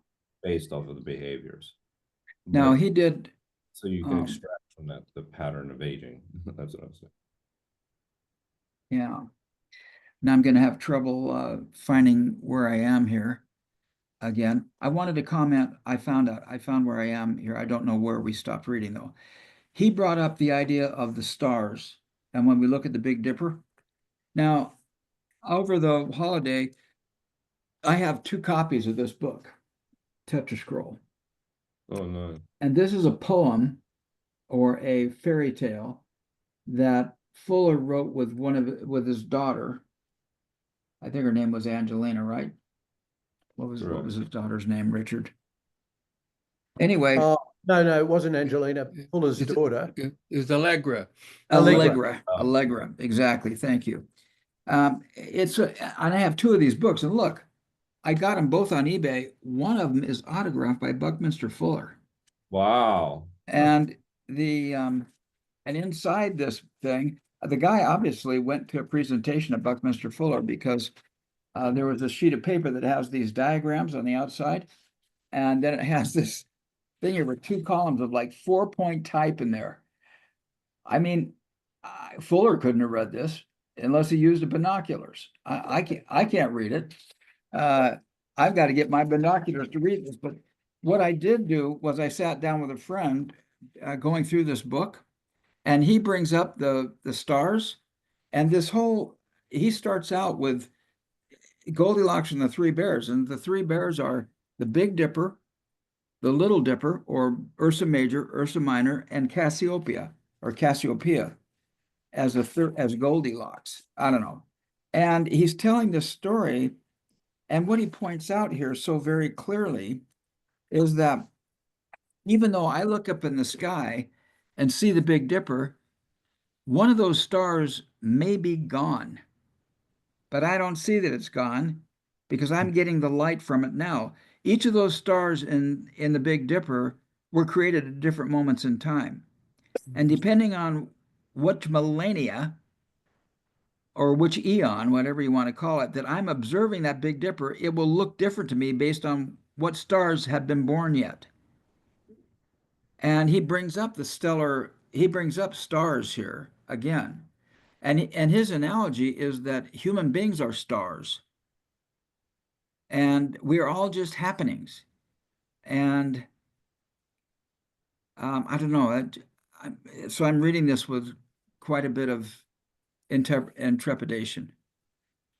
based off of the behaviors. Now But he did so you can extract from that the pattern of aging. That's what I'm saying. yeah. Now I'm going to have trouble finding where I am here again. I wanted to comment. I found where I am here. I don't know where we stopped reading though. He brought up the idea of the stars. And when we look at the Big Dipper, now over the holiday, I have 2 copies of this book, Tetra Scroll. Oh no. And this is a poem or a fairy tale that Fuller wrote with his daughter. I think her name was Angelina, right? What was Right. his daughter's name? Richard. Anyway, Oh, no, it wasn't Angelina, Fuller's It's- daughter. It was Allegra. Allegra. Allegra, exactly. Thank you. And I have two of these books, and look, I got them both on eBay. One of them is autographed by Buckminster Fuller, Wow. and and inside this thing, the guy obviously went to a presentation at Buckminster Fuller because there was a sheet of paper that has these diagrams on the outside, and then it has this thing here with two columns of like 4-point type in there. I mean, Fuller couldn't have read this unless he used the binoculars. I can't read it. I've got to get my binoculars to read this. But what I did do was I sat down with a friend going through this book, and he brings up the stars, and he starts out with Goldilocks and the Three Bears, and the Three Bears are the Big Dipper, the Little Dipper, or Ursa Major, Ursa Minor, and Cassiopeia or Cassiopeia as Goldilocks. I don't know. And he's telling this story, and what he points out here so very clearly is that even though I look up in the sky and see the Big Dipper, one of those stars may be gone, but I don't see that it's gone because I'm getting the light from it now. Each of those stars in the Big Dipper were created at different moments in time. And depending on what millennia or which eon, whatever you want to call it, that I'm observing that Big Dipper, it will look different to me based on what stars have been born yet. And he brings up stars here again. And his analogy is that human beings are stars. And we are all just happenings. And I don't know. So I'm reading this with quite a bit of intrepidation.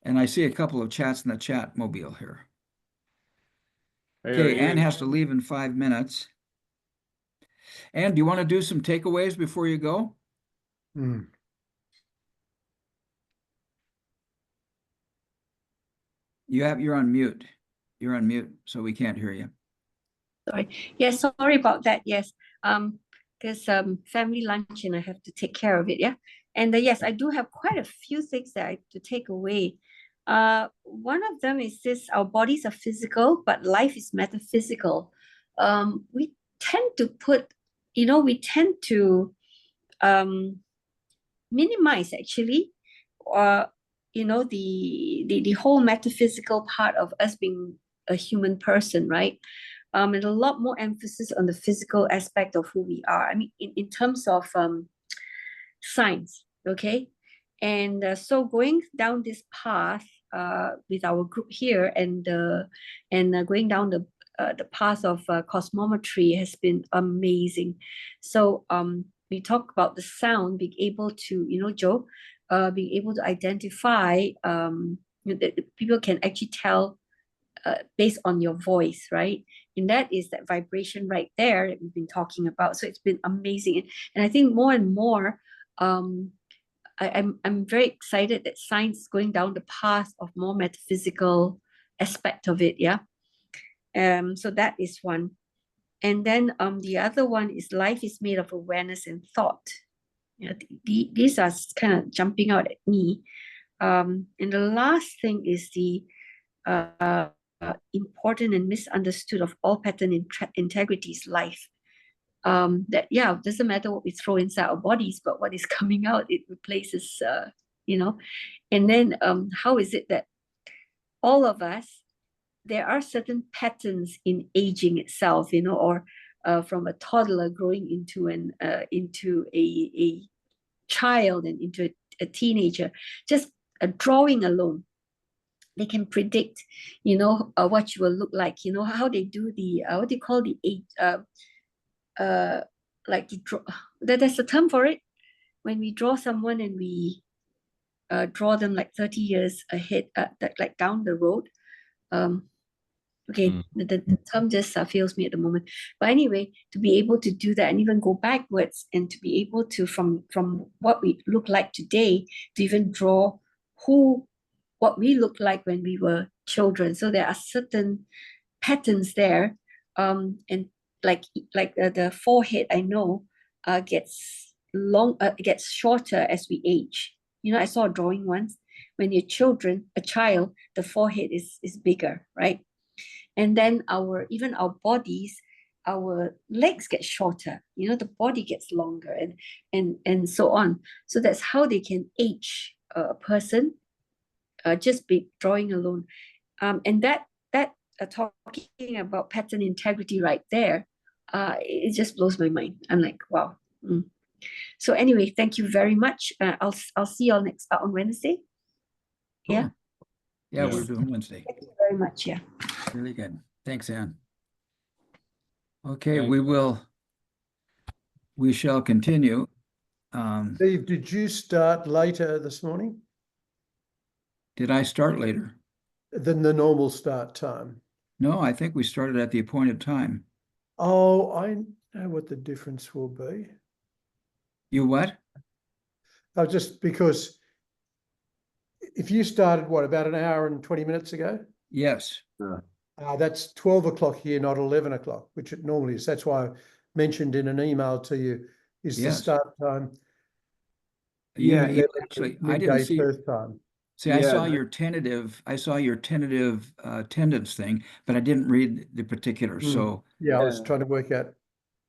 And I see a couple of chats in the chat mobile here. Hey, Okay, Anne has to leave in 5 minutes. Anne, do you want to do some takeaways before you go? Hmm. You're on mute. You're on mute, so we can't hear you. Sorry. Yes, sorry about that. Yes. There's family lunch and I have to take care of it. Yeah. And yes, I do have quite a few things that I have to take away. One of them is this: our bodies are physical, but life is metaphysical. We tend to minimize actually, the whole metaphysical part of us being a human person, right? And a lot more emphasis on the physical aspect of who we are. I mean, in terms of science, okay? And so going down this path with our group here and going down the path of cosmometry has been amazing. So we talk about the sound, being able to, Joe, being able to identify that people can actually tell based on your voice, right? And that is that vibration right there that we've been talking about. So it's been amazing. And I think more and more, I'm very excited that science is going down the path of more metaphysical aspect of it. Yeah. So that is one. And then the other one is life is made of awareness and thought. Yeah, these are kind of jumping out at me. And the last thing is the important and misunderstood of all pattern integrity is life. That it doesn't matter what we throw inside our bodies, but what is coming out, it replaces, And then how is it that all of us, there are certain patterns in aging itself, or from a toddler growing into a child and into a teenager, just a drawing alone, they can predict, what you will look like, how they do the, what do you call the age, like to draw, there's a term for it, when we draw someone and we draw them like 30 years ahead, like down the road. Okay, the term just fails me at the moment. But anyway, to be able to do that and even go backwards and to be able to, from what we look like today, to even draw what we look like when we were children. So there are certain patterns there. And the forehead, I know, gets gets shorter as we age. You know, I saw a drawing once. When you're a child, the forehead is bigger, right? And then even our bodies, our legs get shorter. You know, the body gets longer, and so on. So that's how they can age a person, just by drawing alone. And that talking about pattern integrity right there, it just blows my mind. I'm like, wow. So anyway, thank you very much. I'll see you all next on Wednesday. Yeah. Cool. Yeah, we're Yes. doing Wednesday. Thank you very much. Yeah. Really good. Thanks, Ann. Okay, Thanks. we shall continue. Steve, did you start later this morning Did I start later? than the normal start time? No, I think we started at the appointed time. Oh, I know what the difference will be. You what? Oh, just because if you started, what, about an hour and 20 minutes ago? Yes. That's 12 o'clock here, not 11 o'clock, which it normally is. That's why I mentioned in an email to you, is the Yes. start time Yeah, 11 actually, I midday didn't see. Perth time. See, I Yeah, saw your tentative attendance thing, but I didn't read the particulars. So Yeah, I was Yeah. trying to work out.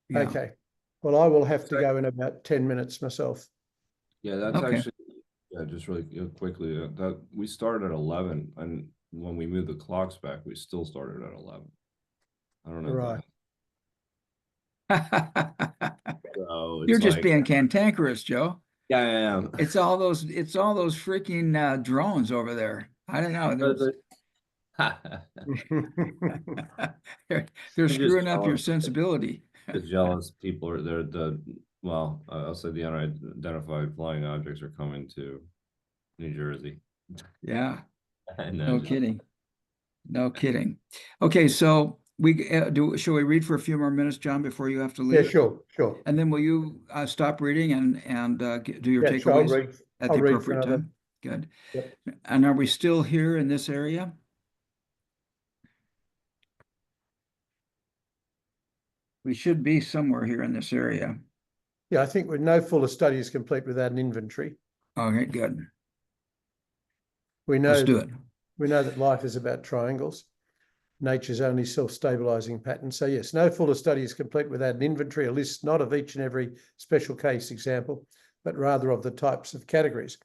yeah. Okay. Well, I will have to go in about 10 minutes myself. Yeah, that's Okay. actually, yeah, just really quickly, that we started at 11, and when we moved the clocks back, we still started at 11. I don't know. Right. So You're it's just like, being cantankerous, Joe. yeah, I am. It's all those freaking drones over there. I don't know. They're just screwing up your jealous. sensibility. The jealous people are there. Well, I'll say the unidentified flying objects are coming to New Jersey. Yeah, And no kidding. No kidding. Okay, so shall we read for a few more minutes, John, before you have to Yeah, leave? sure. And then will you stop reading and do your Yeah, sure. takeaways at I'll the read for appropriate another. time? Good. Yep. And are we still here in this area? We should be somewhere here in this area. Yeah, I think no fuller study is complete without an inventory. Okay, good. We know Let's do it. We know that life is about triangles, nature's only self-stabilizing pattern. So yes, no fuller study is complete without an inventory, a list not of each and every special case example, but rather of the types of categories.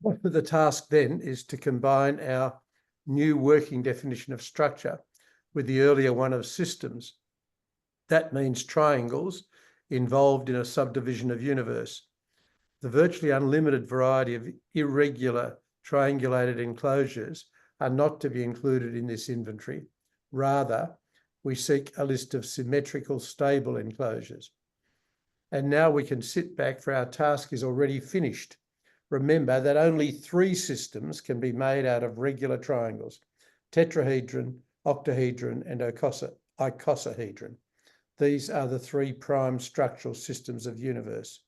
The task then is to combine our new working definition of structure with the earlier one of systems. That means triangles involved in a subdivision of universe. The virtually unlimited variety of irregular triangulated enclosures are not to be included in this inventory. Rather, we seek a list of symmetrical, stable enclosures. And now we can sit back, for our task is already finished. Remember that only 3 systems can be made out of regular triangles: tetrahedron, octahedron, and icosahedron. These are the 3 prime structural systems of universe.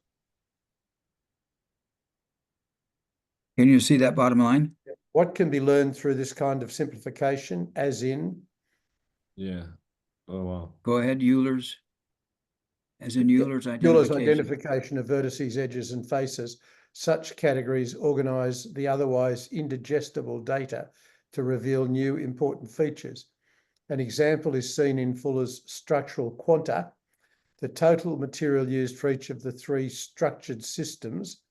Can you see that bottom line? What can be learned through this kind of simplification, as in? Yeah. Oh, wow. Go ahead, Euler's. As in Euler's identification. Euler's identification of vertices, edges, and faces. Such categories organize the otherwise indigestible data to reveal new important features. An example is seen in Fuller's structural quanta. The total material used for each of the 3 structured systems,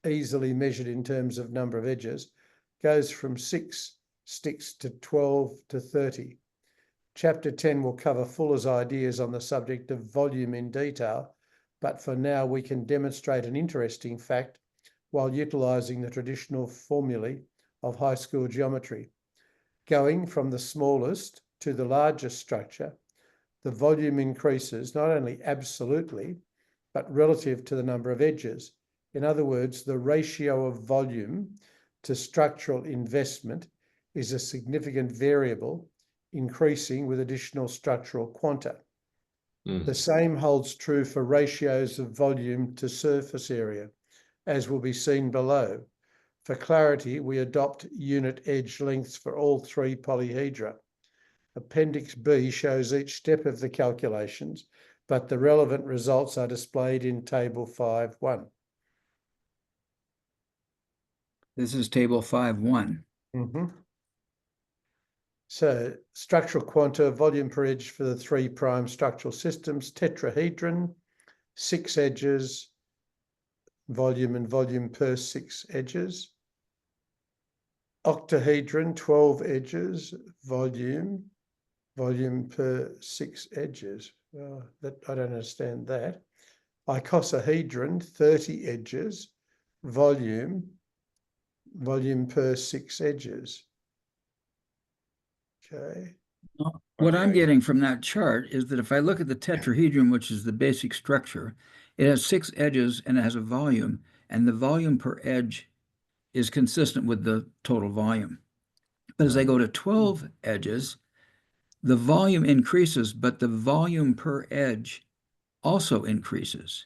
easily measured in terms of number of edges, goes from 6 sticks to 12 to 30. Chapter 10 will cover Fuller's ideas on the subject of volume in detail, but for now we can demonstrate an interesting fact while utilising the traditional formulae of high school geometry. Going from the smallest to the largest structure, the volume increases not only absolutely, but relative to the number of edges. In other words, the ratio of volume to structural investment is a significant variable, increasing with additional structural quanta. The same holds true for ratios of volume to surface area, as will be seen below. For clarity, we adopt unit edge lengths for all 3 polyhedra. Appendix B shows each step of the calculations, but the relevant results are displayed in Table 5.1. This is table 5.1. So structural quanta, volume per edge for the 3 prime structural systems, tetrahedron, 6 edges, volume and volume per 6 edges. Octahedron, 12 edges, volume per 6 edges. That I don't understand that. Icosahedron, 30 edges, volume per 6 edges. Okay. What I'm Okay. getting from that chart is that if I look at the tetrahedron, which is the basic structure, it has 6 edges and it has a volume, and the volume per edge is consistent with the total volume. But as I go to 12 edges, the volume increases, but the volume per edge also increases.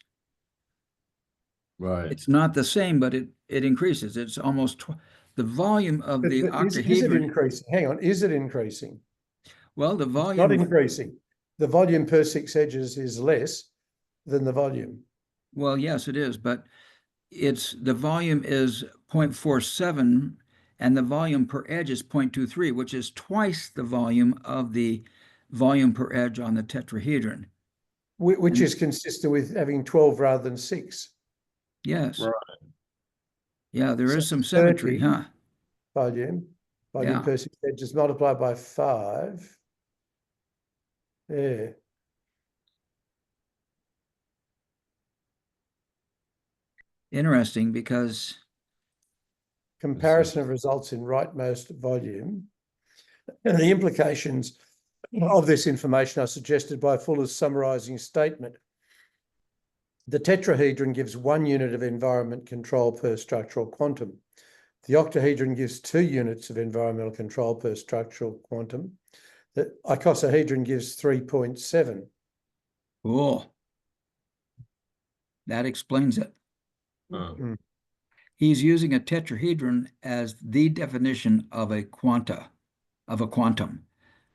Right. It's not the same, but it increases. It's almost the volume of the But is it octahedron. increasing? Hang on, is it increasing? Well, the Not volume, increasing. The volume per 6 edges is less than the volume. well, yes, it is, but the volume is 0.47 and the volume per edge is 0.23, which is twice the volume of the volume per edge on the tetrahedron. Which is consistent with having 12 rather than 6. Yes. Right. Yeah, there So is some symmetry, 30 huh? Volume Yeah. per 6 edges multiplied by 5. Yeah. Interesting because Comparison of results in rightmost volume. And the implications of this information are suggested by Fuller's summarizing statement. The tetrahedron gives 1 unit of environment control per structural quantum. The octahedron gives 2 units of environmental control per structural quantum. The icosahedron gives 3.7. cool. That explains it. Uh, He's using a tetrahedron as the definition of a quantum,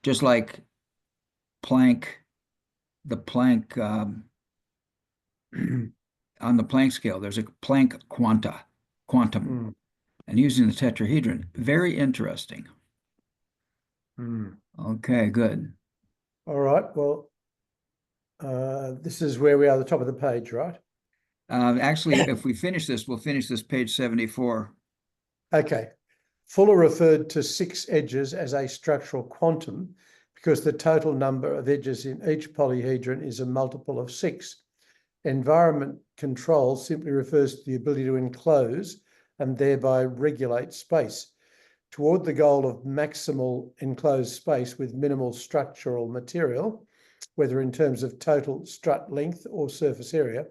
just like Planck, the Planck on the Planck scale. There's a Planck quantum, and using the tetrahedron. Very interesting. Okay, good. All right. Well, this is where we are at the top of the page, right? Actually, if we finish this, we'll finish this page 74. Okay. Fuller referred to 6 edges as a structural quantum because the total number of edges in each polyhedron is a multiple of 6. Environment control simply refers to the ability to enclose and thereby regulate space. Toward the goal of maximal enclosed space with minimal structural material, whether in terms of total strut length or surface area,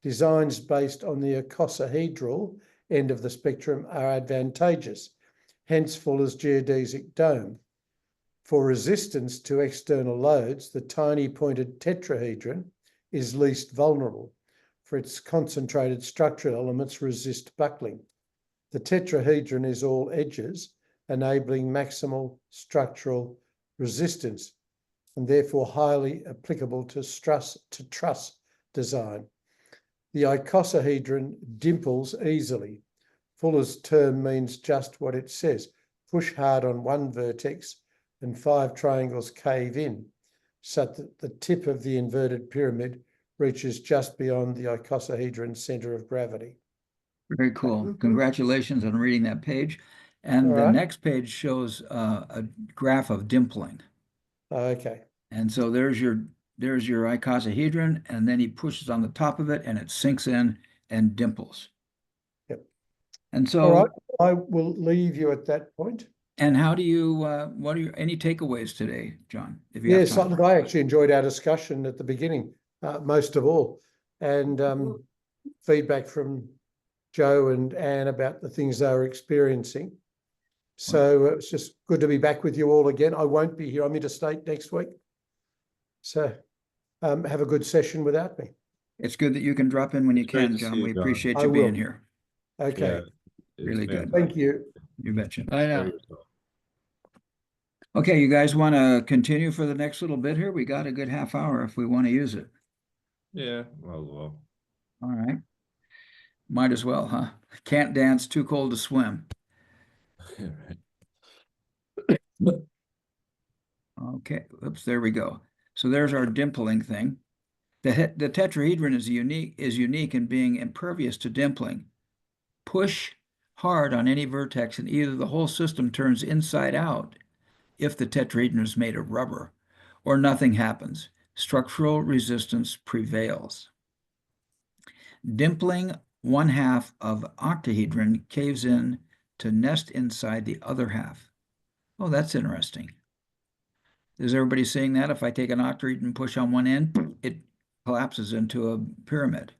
designs based on the icosahedral end of the spectrum are advantageous, hence Fuller's geodesic dome. For resistance to external loads, the tiny pointed tetrahedron is least vulnerable, for its concentrated structural elements resist buckling. The tetrahedron is all edges, enabling maximal structural resistance, and therefore highly applicable to truss design. The icosahedron dimples easily. Fuller's term means just what it says. Push hard on one vertex and 5 triangles cave in, so that the tip of the inverted pyramid reaches just beyond the icosahedron center of gravity. Very cool. Congratulations on reading that page. And All the right. next page shows a graph of dimpling. Okay. And so there's your icosahedron, and then he pushes on the top of it and it sinks in and dimples. Yep. And All right. so, I will leave you at that point. and how do you, what are any takeaways today, John, if you have Yes, time? I actually enjoyed our discussion at the beginning, most of all, and feedback from Joe and Anne about the things they were experiencing. So it's just good to be back with you all again. I won't be here. I'm interstate next week. So have a good session without me. It's good that you can drop in when you It's great can, to John. see you, We John. appreciate I you being will. here. Okay. It's Really good. fantastic. Thank you. You betcha. I know. Very well. Okay, you guys want to continue for the next little bit here? We got a good half hour if we want to use it. Yeah, well, All right. Might as well, huh? Can't dance, too cold to swim. right. Okay, oops, there we go. So there's our dimpling thing. The tetrahedron is unique in being impervious to dimpling. Push hard on any vertex and either the whole system turns inside out if the tetrahedron is made of rubber, or nothing happens. Structural resistance prevails. Dimpling one half of octahedron caves in to nest inside the other half. Oh, that's interesting. Is everybody seeing that? If I take an octahedron and push on one end, it collapses into a pyramid.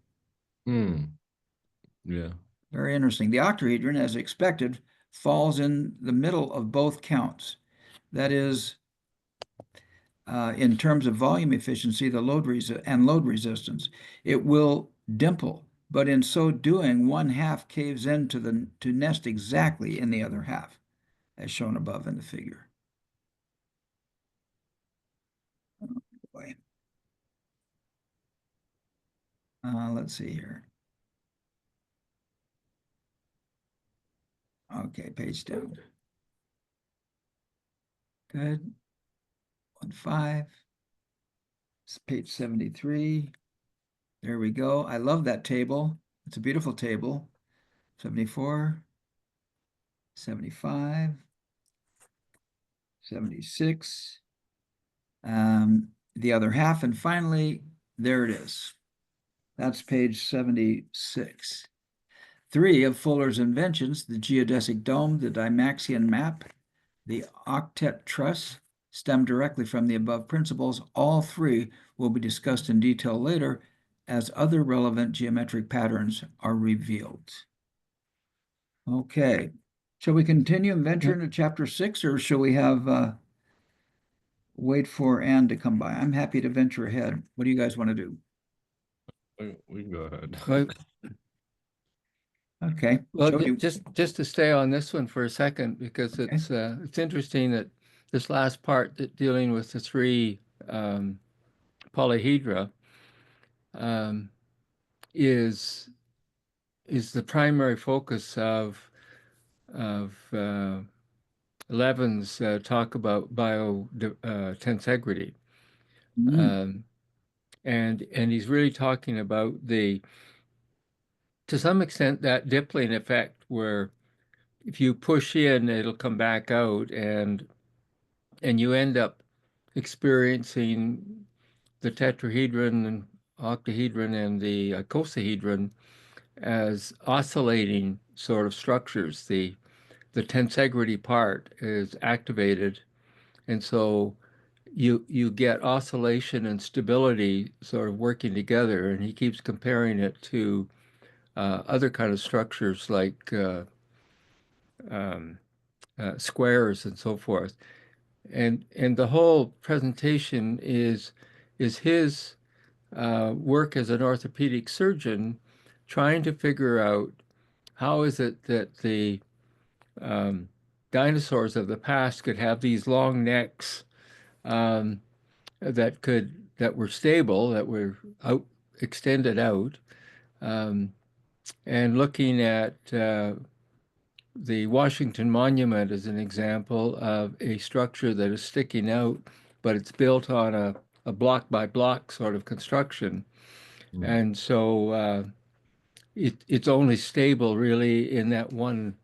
Yeah. Very interesting. The octahedron, as expected, falls in the middle of both counts. That is, in terms of volume efficiency, the load resistance, it will dimple, but in so doing, one half caves in to nest exactly in the other half, as shown above in the figure. Oh, boy. Let's see here. Okay, page down. Good. 1.5. It's page 73. There we go. I love that table. It's a beautiful table. 74, 75, 76. The other half, and finally, there it is. That's page 76. Three of Fuller's inventions, the geodesic dome, the Dymaxion map, the octet truss, stem directly from the above principles. All three will be discussed in detail later as other relevant geometric patterns are revealed. Okay, shall we continue and venture into chapter 6, or shall we have wait for Anne to come by? I'm happy to venture ahead. What do you guys want to do? We can go ahead. Well, Okay, well, Jody. just to stay on this one for a second, because Okay. it's interesting that this last part that dealing with the three polyhedra um, is the primary focus of Levin's talk about tensegrity. Mm, And he's really talking about to some extent, that dippling effect where if you push in, it'll come back out, and you end up experiencing the tetrahedron and octahedron and the icosahedron as oscillating sort of structures. The tensegrity part is activated, and so you get oscillation and stability sort of working together. And he keeps comparing it to other kind of structures like um, squares and so forth. And the whole presentation is his work as an orthopedic surgeon, trying to figure out how is it that the um, dinosaurs of the past could have these long necks um, that were stable, that were extended out, um, and looking at the Washington Monument as an example of a structure that is sticking out, but it's built on a block by block sort of construction. And so it's only stable really in that one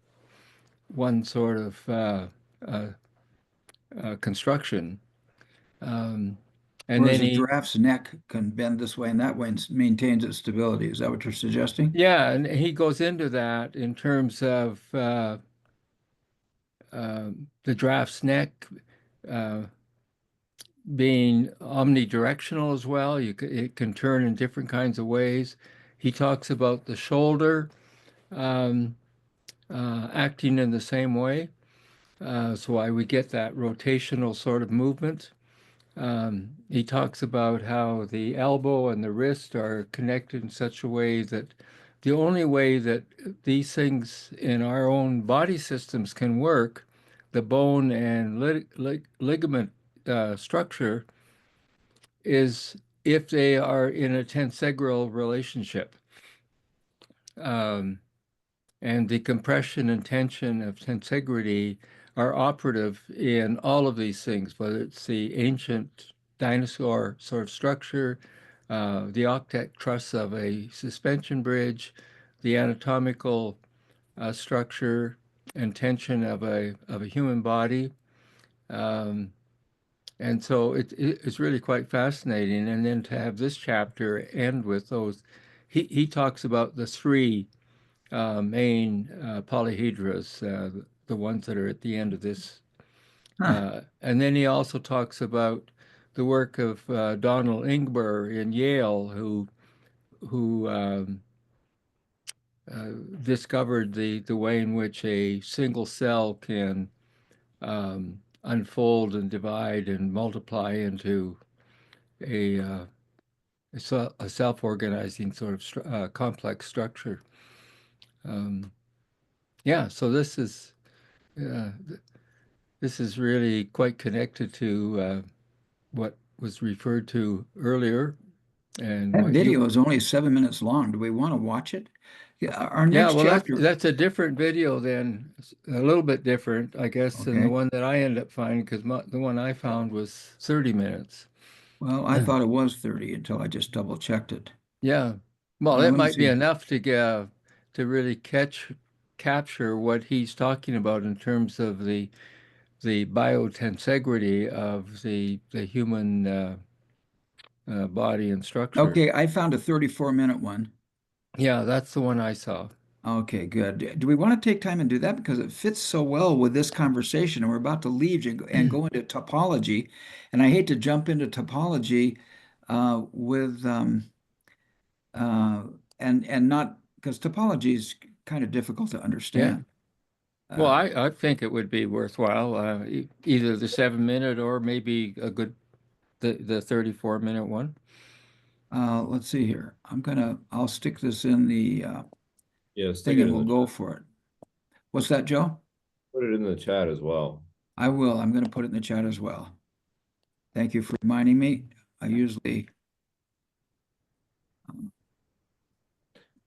sort of uh, construction. And whereas then a giraffe's neck can bend this way and that way and maintains its stability. Is that what you're suggesting? yeah, and he goes into that in terms of the giraffe's neck uh, being omnidirectional as well. It can turn in different kinds of ways. He talks about the shoulder um, acting in the same way. So why we get that rotational sort of movement. He talks about how the elbow and the wrist are connected in such a way that the only way that these things in our own body systems can work the bone and ligament structure is if they are in a tensegral relationship. And the compression and tension of tensegrity are operative in all of these things, whether it's the ancient dinosaur sort of structure, the octet truss of a suspension bridge, the anatomical structure and tension of a human body. And so it's really quite fascinating. And then to have this chapter end with those, he talks about the three main polyhedras, the ones that are at the end of this. Huh. And then he also talks about the work of Donald Ingber in Yale, who discovered the way in which a single cell can unfold and divide and multiply into a, uh, a self-organizing sort of complex structure. Yeah, so uh, this is really quite connected to what was referred to earlier and That what you. video is only 7 minutes long. Do we want to watch it? Yeah, our Yeah, next well, chapter. that's a different video then, a little bit different, I guess, than the Okay. one that I ended up finding because the one I found was 30 minutes. Well, I thought it was 30 until I just double checked it. Yeah, well, it Let me might be see. enough to really capture what he's talking about in terms of the biotensegrity of the human body and structure. Okay, I found a 34-minute one. Yeah, that's the one I saw. Okay, good. Do we want to take time and do that? Because it fits so well with this conversation, and we're about to leave and go into topology. And I hate to jump into topology with uh, and not because topology is kind of difficult to Yeah. understand. Well, Uh, I think it would be worthwhile, either the 7 minute or maybe a good the 34-minute one. let's see here. I'll stick this in the Yeah, stick thing it and in we'll the go chat. for it. What's that, Joe? Put it in the chat as well. I will. I'm going to put it in the chat as well. Thank you for reminding me. I usually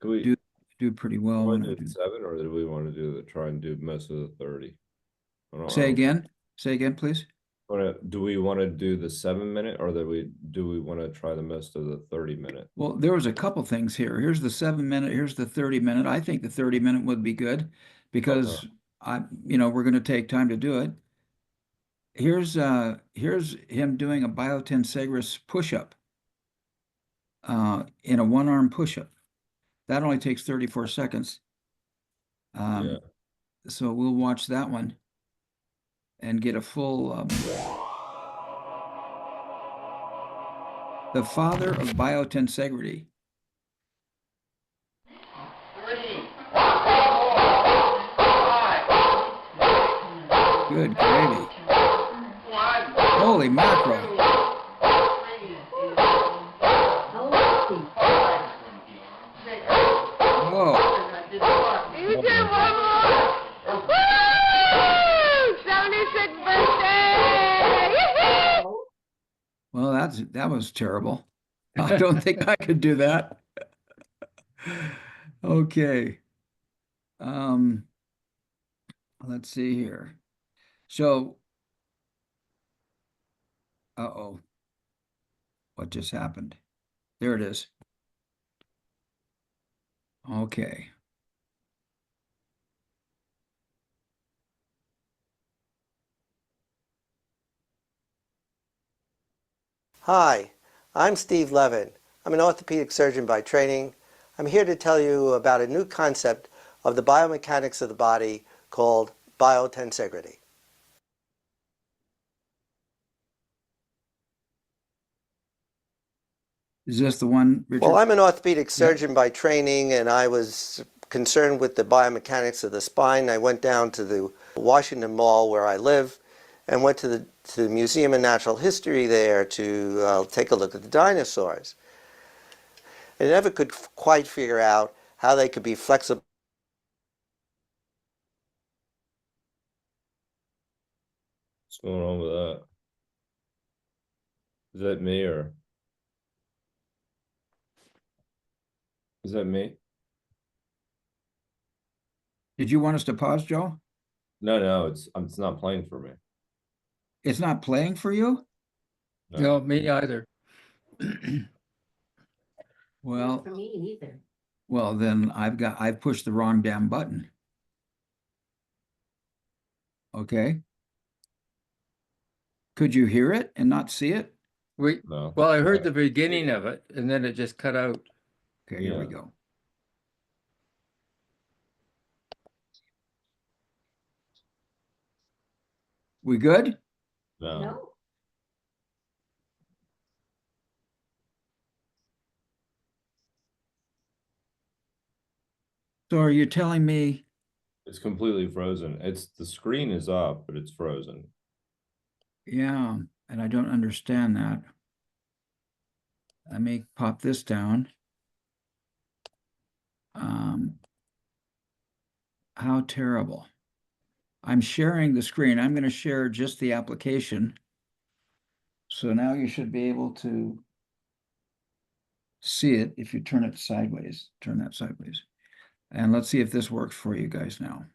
Can we do pretty well want when to I do do. 7, or do we want to try and do most of the 30? I don't, I Say don't, again. Say again, please. do we want to do the 7 minute, or do we want to try the most of the 30 minute? Well, there was a couple things here. Here's the 7 minute. Here's the 30 minute. I think the 30 minute would be good Okay. because we're going to take time to do it. Here's him doing a biotensegris push-up in a one-arm push-up. That only takes 34 seconds. Yeah. So we'll watch that one and get a full the father of biotensegrity. Good gravy. Holy mackerel. Whoa. You did one more! Woo! 76th birthday! Well, that was terrible. I don't think I could do that. Okay. Um, let's see here. So, uh-oh. What just happened? There it is. Okay. Hi, I'm Steve Levin. I'm an orthopedic surgeon by training. I'm here to tell you about a new concept of the biomechanics of the body called biotensegrity. Is this the one, Richard? Well, I'm an orthopedic surgeon by training, and I was concerned with the biomechanics of the spine. I went down to the Washington Mall where I live and went to the Museum of Natural History there to take a look at the dinosaurs. I never could quite figure out how they could be flexible What's going on with that? Is that me or? Is that me? Did you want us to pause, Joe? No, it's not playing for me. It's not playing for you? No, me either. Well, For me either. well, then I've pushed the wrong damn button. Okay. Could you hear it and not see it? No. Well, I heard the beginning of it and then it just cut out. Okay, here we Yeah. go. We good? No. No, So are you telling me, It's completely frozen. It's the screen is up, but it's frozen. yeah, and I don't understand that. Let me pop this down. How terrible. I'm sharing the screen. I'm going to share just the application. So now you should be able to see it if you turn it sideways. Turn that sideways. And let's see if this works for you guys now.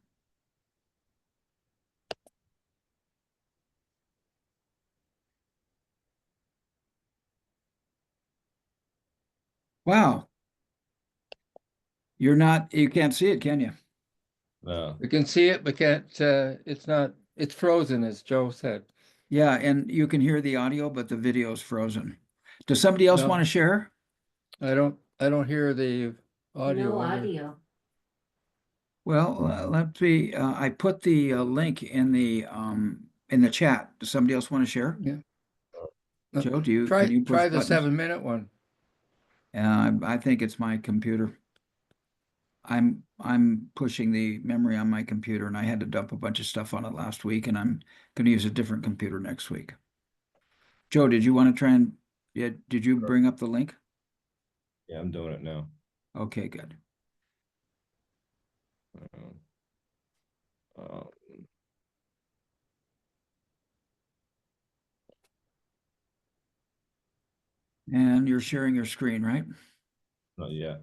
Wow. You can't see it, can you? No. We can see it, but can't, it's frozen, as Joe said. Yeah, and you can hear the audio, but the video is frozen. Does somebody else No. want to share? I don't hear the audio. no either. audio. Well, let's see. I put the link in the chat. Does somebody else want to share? Yeah. Joe, Try can you push the buttons? 7-minute one. I think it's my computer. I'm pushing the memory on my computer, and I had to dump a bunch of stuff on it last week, and I'm going to use a different computer next week. Joe, did you want to try and did you bring up the link? Yeah, I'm doing it now. Okay, good. Um, And you're sharing your screen, right? Not yet.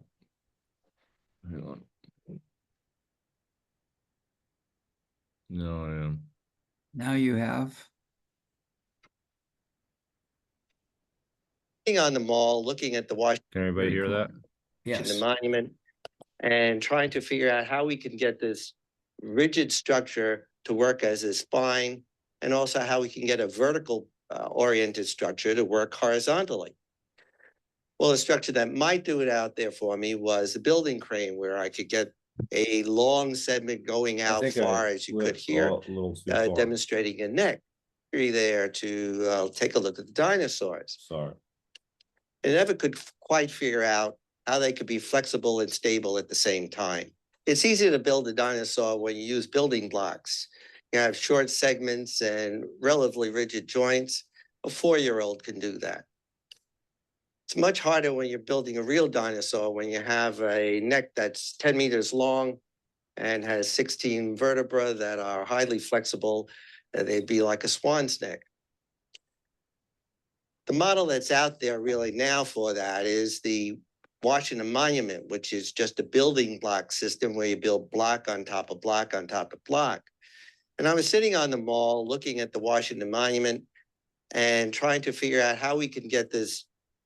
Hang on. No, I am. Now you have. On the mall, looking at the Washington Can everybody Very hear cool. that? Yes. Monument and trying to figure out how we can get this rigid structure to work as a spine, and also how we can get a vertical oriented structure to work horizontally. Well, the structure that might do it out there for me was the building crane, where I could get a long segment going out far as you could hear, A little too far. demonstrating a neck there to take a look at the dinosaurs. Sorry. I never could quite figure out how they could be flexible and stable at the same time. It's easy to build a dinosaur when you use building blocks. You have short segments and relatively rigid joints. A 4-year-old can do that. It's much harder when you're building a real dinosaur, when you have a neck that's 10 meters long and has 16 vertebrae that are highly flexible. They'd be like a swan's neck. The model that's out there really now for that is the Washington Monument, which is just a building block system where you build block on top of block on top of block. And I was sitting on the mall looking at the Washington Monument and trying to figure out how we can get this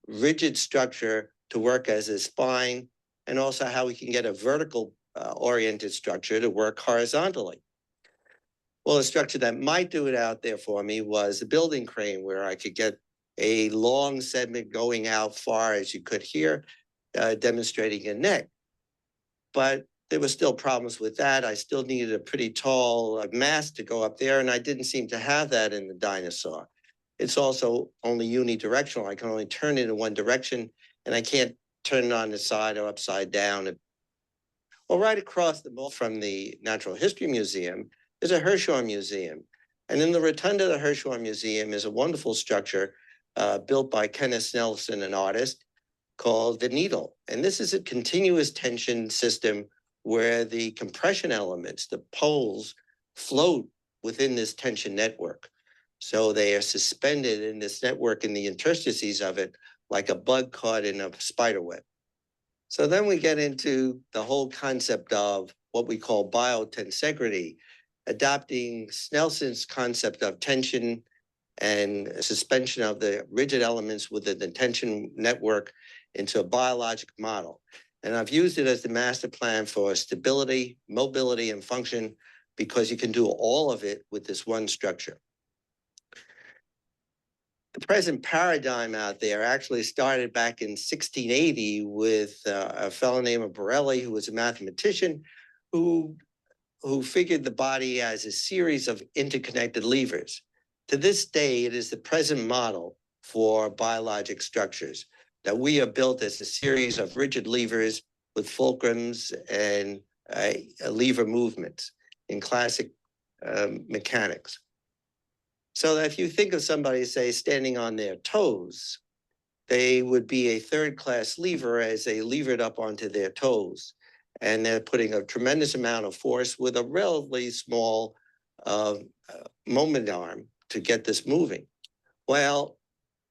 rigid structure to work as a spine, and also how we can get a vertical oriented structure to work horizontally. Well, the structure that might do it out there for me was the building crane, where I could get a long segment going out far as you could hear, demonstrating a neck. But there were still problems with that. I still needed a pretty tall mast to go up there, and I didn't seem to have that in the dinosaur. It's also only unidirectional. I can only turn it in one direction, and I can't turn it on the side or upside down. Well, right across the mall from the Natural History Museum is a Hirshhorn Museum. And in the rotunda of the Hirshhorn Museum is a wonderful structure built by Kenneth Nelson, an artist, called the Needle. And this is a continuous tension system where the compression elements, the poles, float within this tension network. So they are suspended in this network in the interstices of it, like a bug caught in a spider web. So then we get into the whole concept of what we call biotensegrity, adopting Snelson's concept of tension and suspension of the rigid elements within the tension network into a biologic model. And I've used it as the master plan for stability, mobility, and function, because you can do all of it with this one structure. The present paradigm out there actually started back in 1680 with a fellow named Borelli, who was a mathematician, who figured the body as a series of interconnected levers. To this day, it is the present model for biologic structures, that we are built as a series of rigid levers with fulcrums and lever movements in classic mechanics. So that if you think of somebody, say, standing on their toes, they would be a third-class lever as they levered up onto their toes. And they're putting a tremendous amount of force with a relatively small moment arm to get this moving. Well,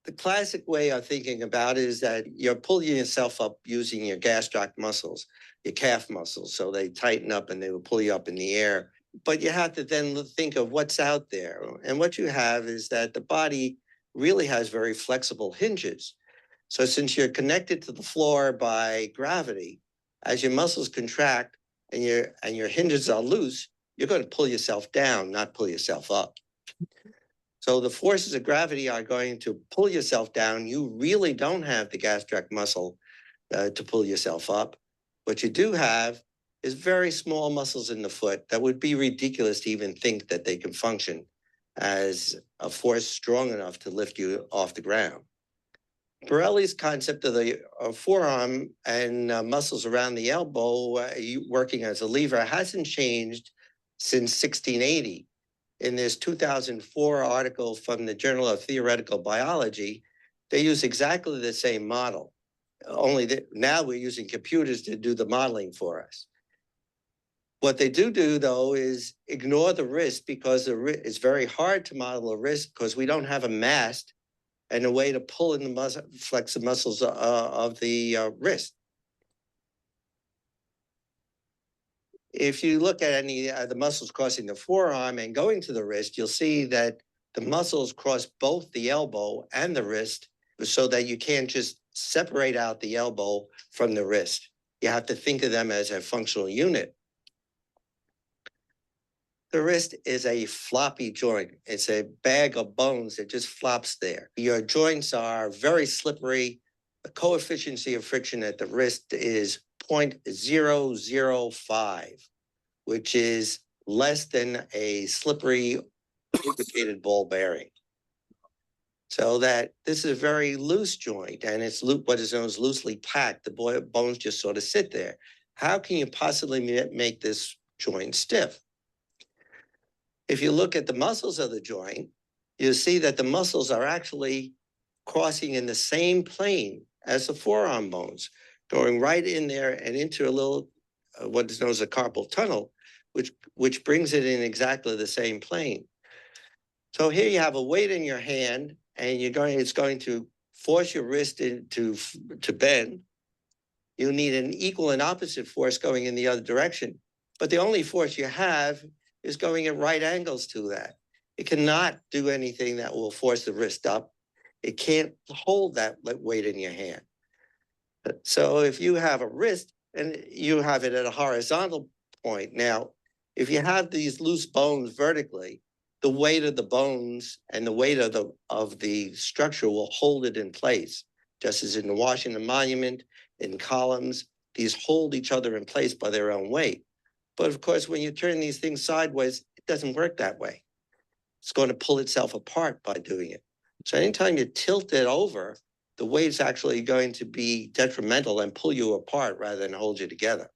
the classic way of thinking about it is that you're pulling yourself up using your gastroc muscles, your calf muscles, so they tighten up and they will pull you up in the air. But you have to then think of what's out there. And what you have is that the body really has very flexible hinges. So since you're connected to the floor by gravity, as your muscles contract and your hinges are loose, you're going to pull yourself down, not pull yourself up. So the forces of gravity are going to pull yourself down. You really don't have the gastroc muscle to pull yourself up. What you do have is very small muscles in the foot that would be ridiculous to even think that they can function as a force strong enough to lift you off the ground. Borelli's concept of the forearm and muscles around the elbow working as a lever hasn't changed since 1680. In this 2004 article from the Journal of Theoretical Biology, they use exactly the same model, only that now we're using computers to do the modeling for us. What they do, though, is ignore the wrist, because it's very hard to model a wrist because we don't have a mast and a way to pull in the muscle, flex the muscles of the wrist. If you look at any the muscles crossing the forearm and going to the wrist, you'll see that the muscles cross both the elbow and the wrist, so that you can't just separate out the elbow from the wrist. You have to think of them as a functional unit. The wrist is a floppy joint. It's a bag of bones that just flops there. Your joints are very slippery. The coefficient of friction at the wrist is 0.005, which is less than a slippery lubricated ball bearing. So that this is a very loose joint, and it's what is known as loosely packed. The bones just sort of sit there. How can you possibly make this joint stiff? If you look at the muscles of the joint, you'll see that the muscles are actually crossing in the same plane as the forearm bones, going right in there and into a little, what is known as a carpal tunnel, which brings it in exactly the same plane. So here you have a weight in your hand, and it's going to force your wrist to bend. You need an equal and opposite force going in the other direction. But the only force you have is going at right angles to that. It cannot do anything that will force the wrist up. It can't hold that weight in your hand. So if you have a wrist and you have it at a horizontal point, now, if you have these loose bones vertically, the weight of the bones and the weight of the structure will hold it in place, just as in the Washington Monument, in columns, these hold each other in place by their own weight. But of course, when you turn these things sideways, it doesn't work that way. It's going to pull itself apart by doing it. So anytime you tilt it over, the weight's actually going to be detrimental and pull you apart rather than hold you together.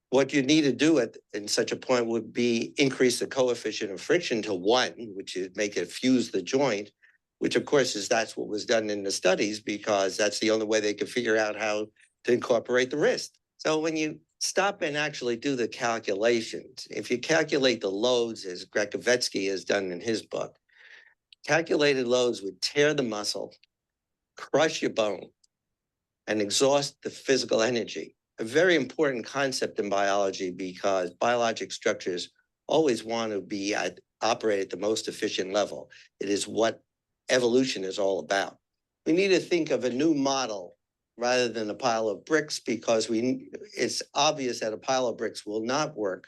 What you need to do in such a point would be increase the coefficient of friction to 1, which would make it fuse the joint, which of course that's what was done in the studies, because that's the only way they could figure out how to incorporate the wrist. So when you stop and actually do the calculations. If you calculate the loads, as Grekovetsky has done in his book, calculated loads would tear the muscle, crush your bone, and exhaust the physical energy. A very important concept in biology, because biologic structures always want to be operate at the most efficient level. It is what evolution is all about. We need to think of a new model rather than a pile of bricks, because it's obvious that a pile of bricks will not work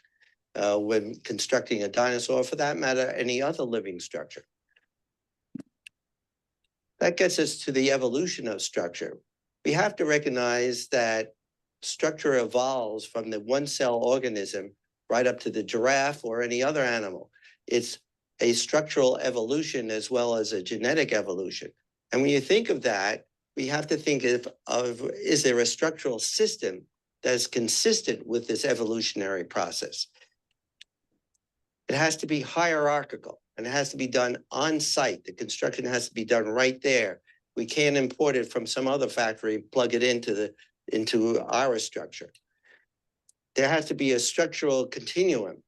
when constructing a dinosaur, or for that matter, any other living structure. That gets us to the evolution of structure. We have to recognize that structure evolves from the one-cell organism right up to the giraffe or any other animal. It's a structural evolution as well as a genetic evolution. And when you think of that, we have to think of is there a structural system that is consistent with this evolutionary process? It has to be hierarchical, and it has to be done on site. The construction has to be done right there. We can't import it from some other factory, plug it into our structure. There has to be a structural continuum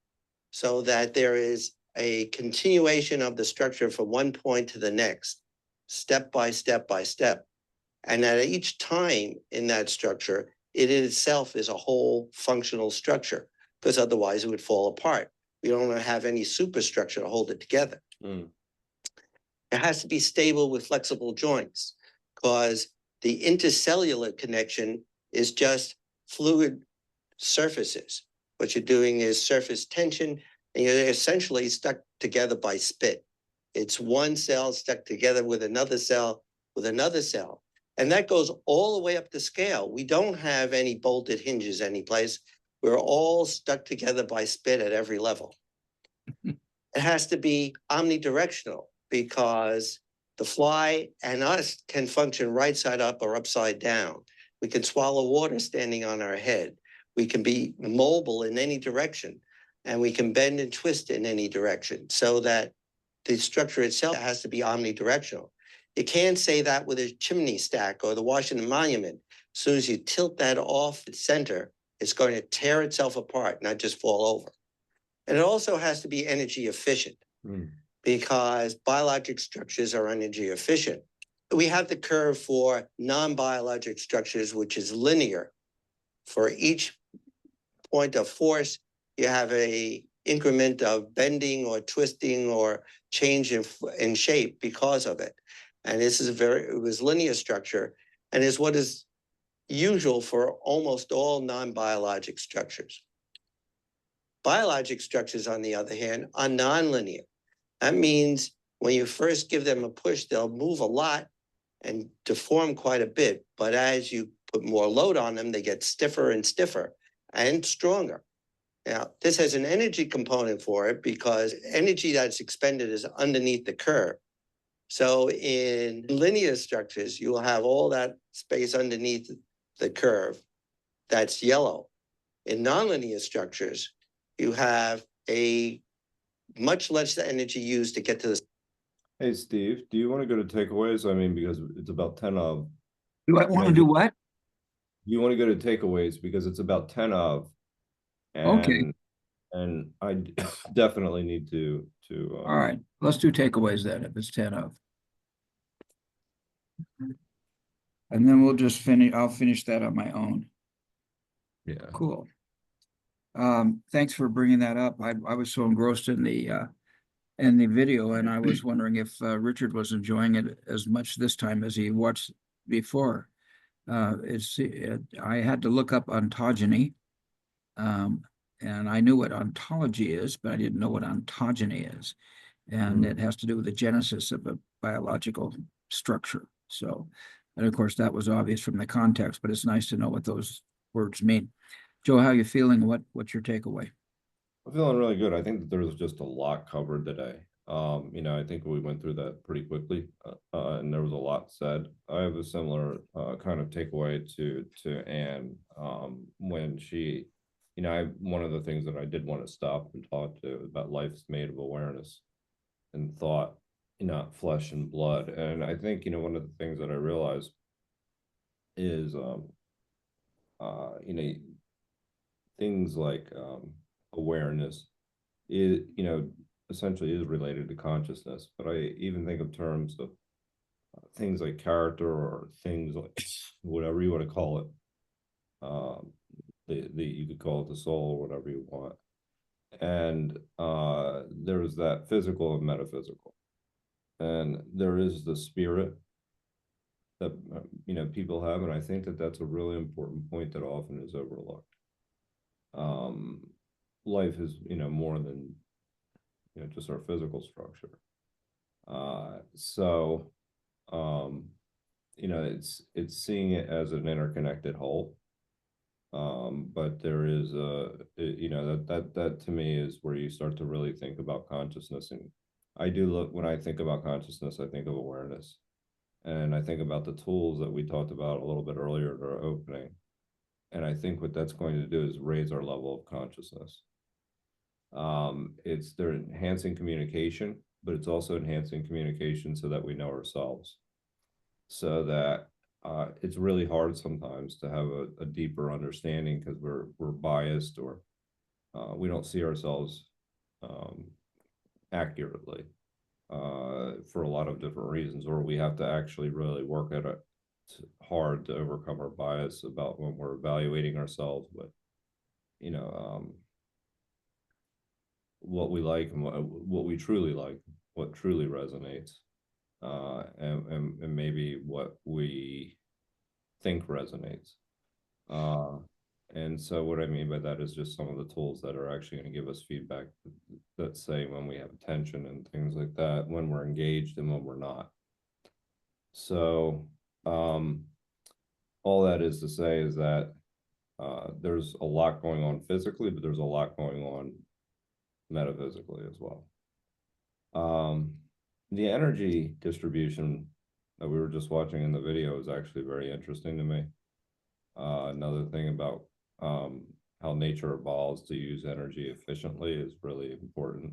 so that there is a continuation of the structure from one point to the next, step by step by step. And at each time in that structure, it in itself is a whole functional structure, because otherwise it would fall apart. We don't have any superstructure to hold it together. It has to be stable with flexible joints, because the intercellular connection is just fluid surfaces. What you're doing is surface tension, and you're essentially stuck together by spit. It's one cell stuck together with another cell, with another cell. And that goes all the way up the scale. We don't have any bolted hinges anyplace. We're all stuck together by spit at every level. It has to be omnidirectional, because the fly and us can function right side up or upside down. We can swallow water standing on our head. We can be mobile in any direction, and we can bend and twist in any direction, so that the structure itself has to be omnidirectional. You can't say that with a chimney stack or the Washington Monument. As soon as you tilt that off its center, it's going to tear itself apart, not just fall over. And it also has to be energy efficient, because biologic structures are energy efficient. We have the curve for non-biologic structures, which is linear. For each point of force, you have an increment of bending or twisting or change in shape because of it. And this is it was linear structure, and is what is usual for almost all non-biologic structures. Biologic structures, on the other hand, are nonlinear. That means when you first give them a push, they'll move a lot and deform quite a bit. But as you put more load on them, they get stiffer and stiffer and stronger. Now, this has an energy component for it, because energy that's expended is underneath the curve. So in linear structures, you will have all that space underneath the curve that's yellow. In nonlinear structures, you have a much less energy used to get to the. Hey, Steve, do you want to go to takeaways? I mean, because it's about 10 of. Do I want to do what? You want to go to takeaways because it's about 10 of. Okay. And I definitely need to. All right. Let's do takeaways then, if it's 10 of. And then we'll just finish. I'll finish that on my own. Yeah. Cool. Thanks for bringing that up. I was so engrossed in the video, and I was wondering if Richard was enjoying it as much this time as he watched before. I had to look up ontogeny, and I knew what ontology is, but I didn't know what ontogeny is, and it has to do with the genesis of a biological structure. So, and of course, that was obvious from the context, but it's nice to know what those words mean. Joe, how are you feeling? What's your takeaway? I'm feeling really good. I think that there was just a lot covered today. I think we went through that pretty quickly, and there was a lot said. I have a similar kind of takeaway to Anne when she, one of the things that I did want to stop and talk to about life's made of awareness and thought, not flesh and blood. And I think, one of the things that I realized is, things like awareness is, essentially is related to consciousness. But I even think of terms of things like character or things like whatever you want to call it. The you could call it the soul or whatever you want. And there's that physical and metaphysical. And there is the spirit that people have, and I think that that's a really important point that often is overlooked. Life is more than just our physical structure. So it's seeing it as an interconnected whole. But there is that to me is where you start to really think about consciousness. And I do look, when I think about consciousness, I think of awareness. And I think about the tools that we talked about a little bit earlier in our opening. And I think what that's going to do is raise our level of consciousness. They're enhancing communication, but it's also enhancing communication so that we know ourselves. So that it's really hard sometimes to have a deeper understanding because we're biased, or we don't see ourselves accurately for a lot of different reasons, or we have to actually really work at it hard to overcome our bias about when we're evaluating ourselves with what we like and what we truly like, what truly resonates, and maybe what we think resonates. And so what I mean by that is just some of the tools that are actually going to give us feedback that say when we have attention and things like that, when we're engaged and when we're not. So all that is to say is that there's a lot going on physically, but there's a lot going on metaphysically as well. The energy distribution that we were just watching in the video is actually very interesting to me. Another thing about how nature evolves to use energy efficiently is really important.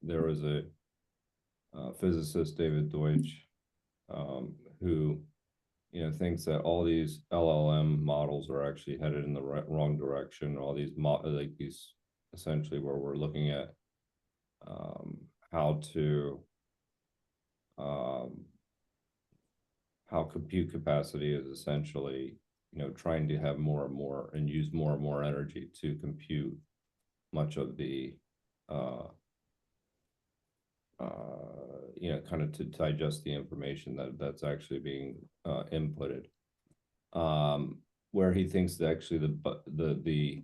There was a physicist, David Deutsch, who thinks that all these LLM models are actually headed in the wrong direction. All these like these essentially where we're looking at how compute capacity is essentially trying to have more and more and use more and more energy to compute much of the kind of to digest the information that's actually being inputted. Where he thinks that actually the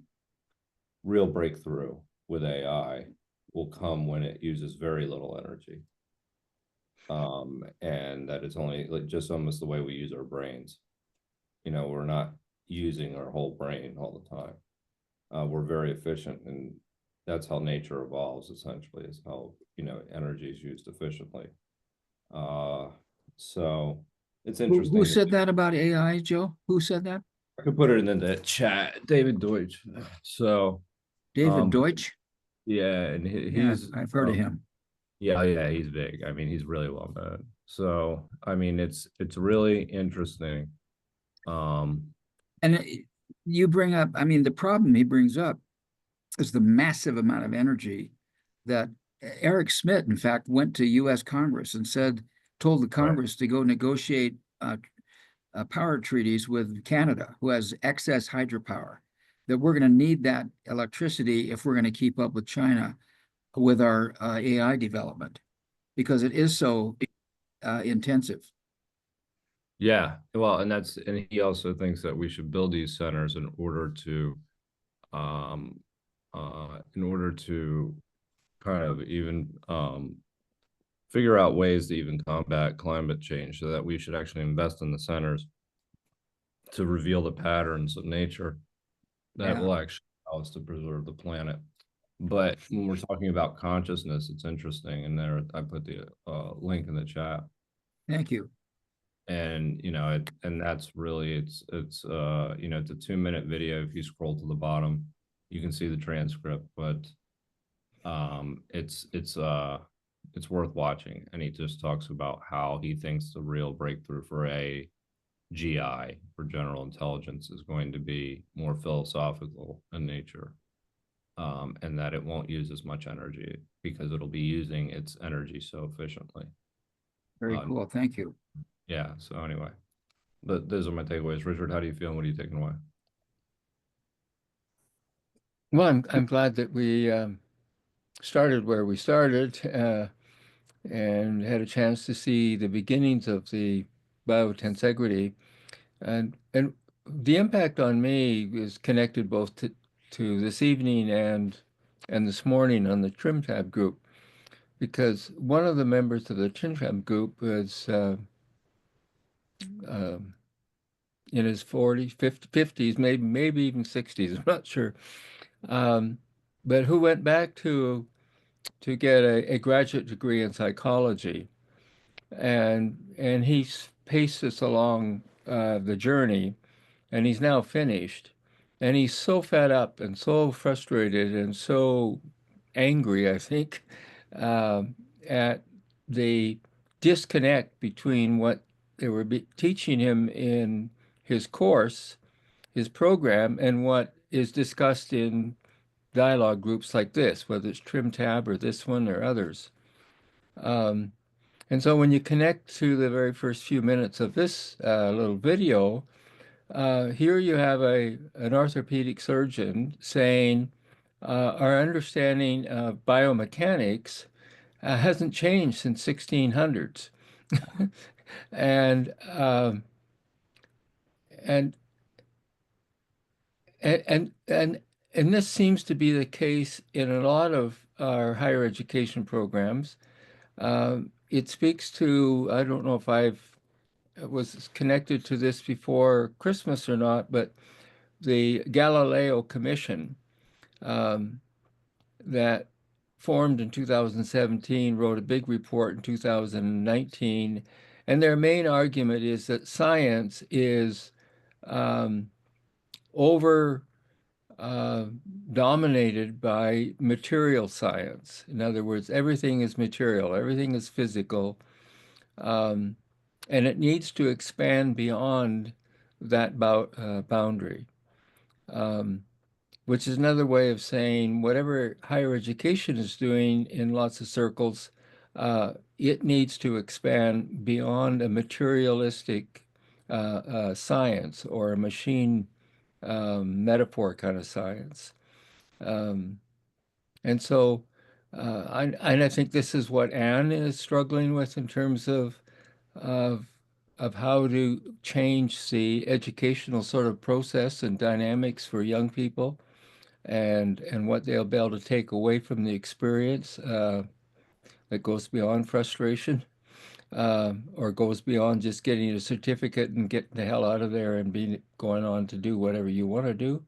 real breakthrough with AI will come when it uses very little energy. And that it's only like just almost the way we use our brains. We're not using our whole brain all the time. We're very efficient, and that's how nature evolves, essentially, is how energy is used efficiently. So it's interesting. Who said that about AI, Joe? Who said that? I could put it in the chat. David Deutsch. So David Deutsch? yeah, and Yeah, he's I've heard of him. Yeah, he's big. I mean, he's really well known. So I mean, it's really interesting. And you bring up, I mean, the problem he brings up is the massive amount of energy that Eric Schmidt, in fact, went to U.S. Congress and told the Congress to go negotiate power treaties with Canada, who has excess hydropower, that we're going to need that electricity if we're going to keep up with China with our AI development, because it is so intensive. Yeah, well, and he also thinks that we should build these centers in order to kind of even figure out ways to even combat climate change, so that we should actually invest in the centers to reveal the patterns of nature that will actually allow us to preserve the planet. But when we're talking about consciousness, it's interesting, and there I put the link in the chat. Thank you. And and that's really it's it's a 2-minute video. If you scroll to the bottom, you can see the transcript, but it's worth watching. And he just talks about how he thinks the real breakthrough for GI for general intelligence is going to be more philosophical in nature, and that it won't use as much energy because it'll be using its energy so efficiently. Very cool. Thank you. Yeah. So anyway, those are my takeaways. Richard, how do you feel? What are you taking away? Well, I'm glad that we started where we started and had a chance to see the beginnings of the biotensegrity, and the impact on me is connected both to this evening and this morning on the trim tab group, because one of the members of the trim tab group was um, in his 40s, 50s, maybe even 60s, I'm not sure, um, but who went back to get a graduate degree in psychology, and he's paced us along the journey, and he's now finished, and he's so fed up and so frustrated and so angry, I think, um, at the disconnect between what they were teaching him in his course, his program, and what is discussed in dialogue groups like this, whether it's Trim Tab or this one or others. Um, and so when you connect to the very first few minutes of this little video, here you have an orthopedic surgeon saying, our understanding of biomechanics hasn't changed since 1600s. And and and and this seems to be the case in a lot of our higher education programs. It speaks to, I don't know if I've was connected to this before Christmas or not, but the Galileo Commission um, that formed in 2017 wrote a big report in 2019, and their main argument is that science is um, over uh, dominated by material science. In other words, everything is material, everything is physical, um, and it needs to expand beyond that boundary, um, which is another way of saying whatever higher education is doing in lots of circles, it needs to expand beyond a materialistic science or a machine metaphor kind of science. Um, and so, and I think this is what Anne is struggling with in terms of of how to change the educational sort of process and dynamics for young people, and what they'll be able to take away from the experience that goes beyond frustration, or goes beyond just getting a certificate and getting the hell out of there and being going on to do whatever you want to do.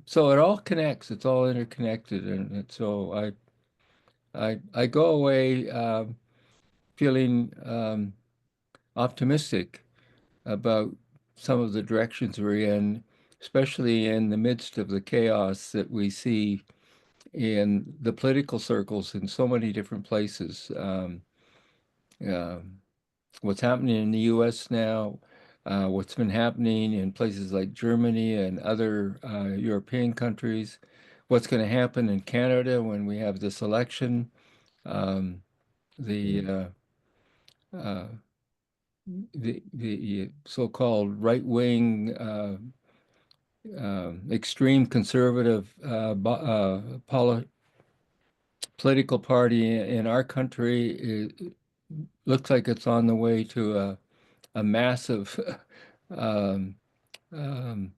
So it all connects. It's all interconnected, and so I go away feeling optimistic about some of the directions we're in, especially in the midst of the chaos that we see in the political circles in so many different places. Uh, what's happening in the U.S. now, what's been happening in places like Germany and other European countries, what's going to happen in Canada when we have this election, um, the uh, the so-called right-wing extreme conservative political party in our country. It looks like it's on the way to a massive um, um,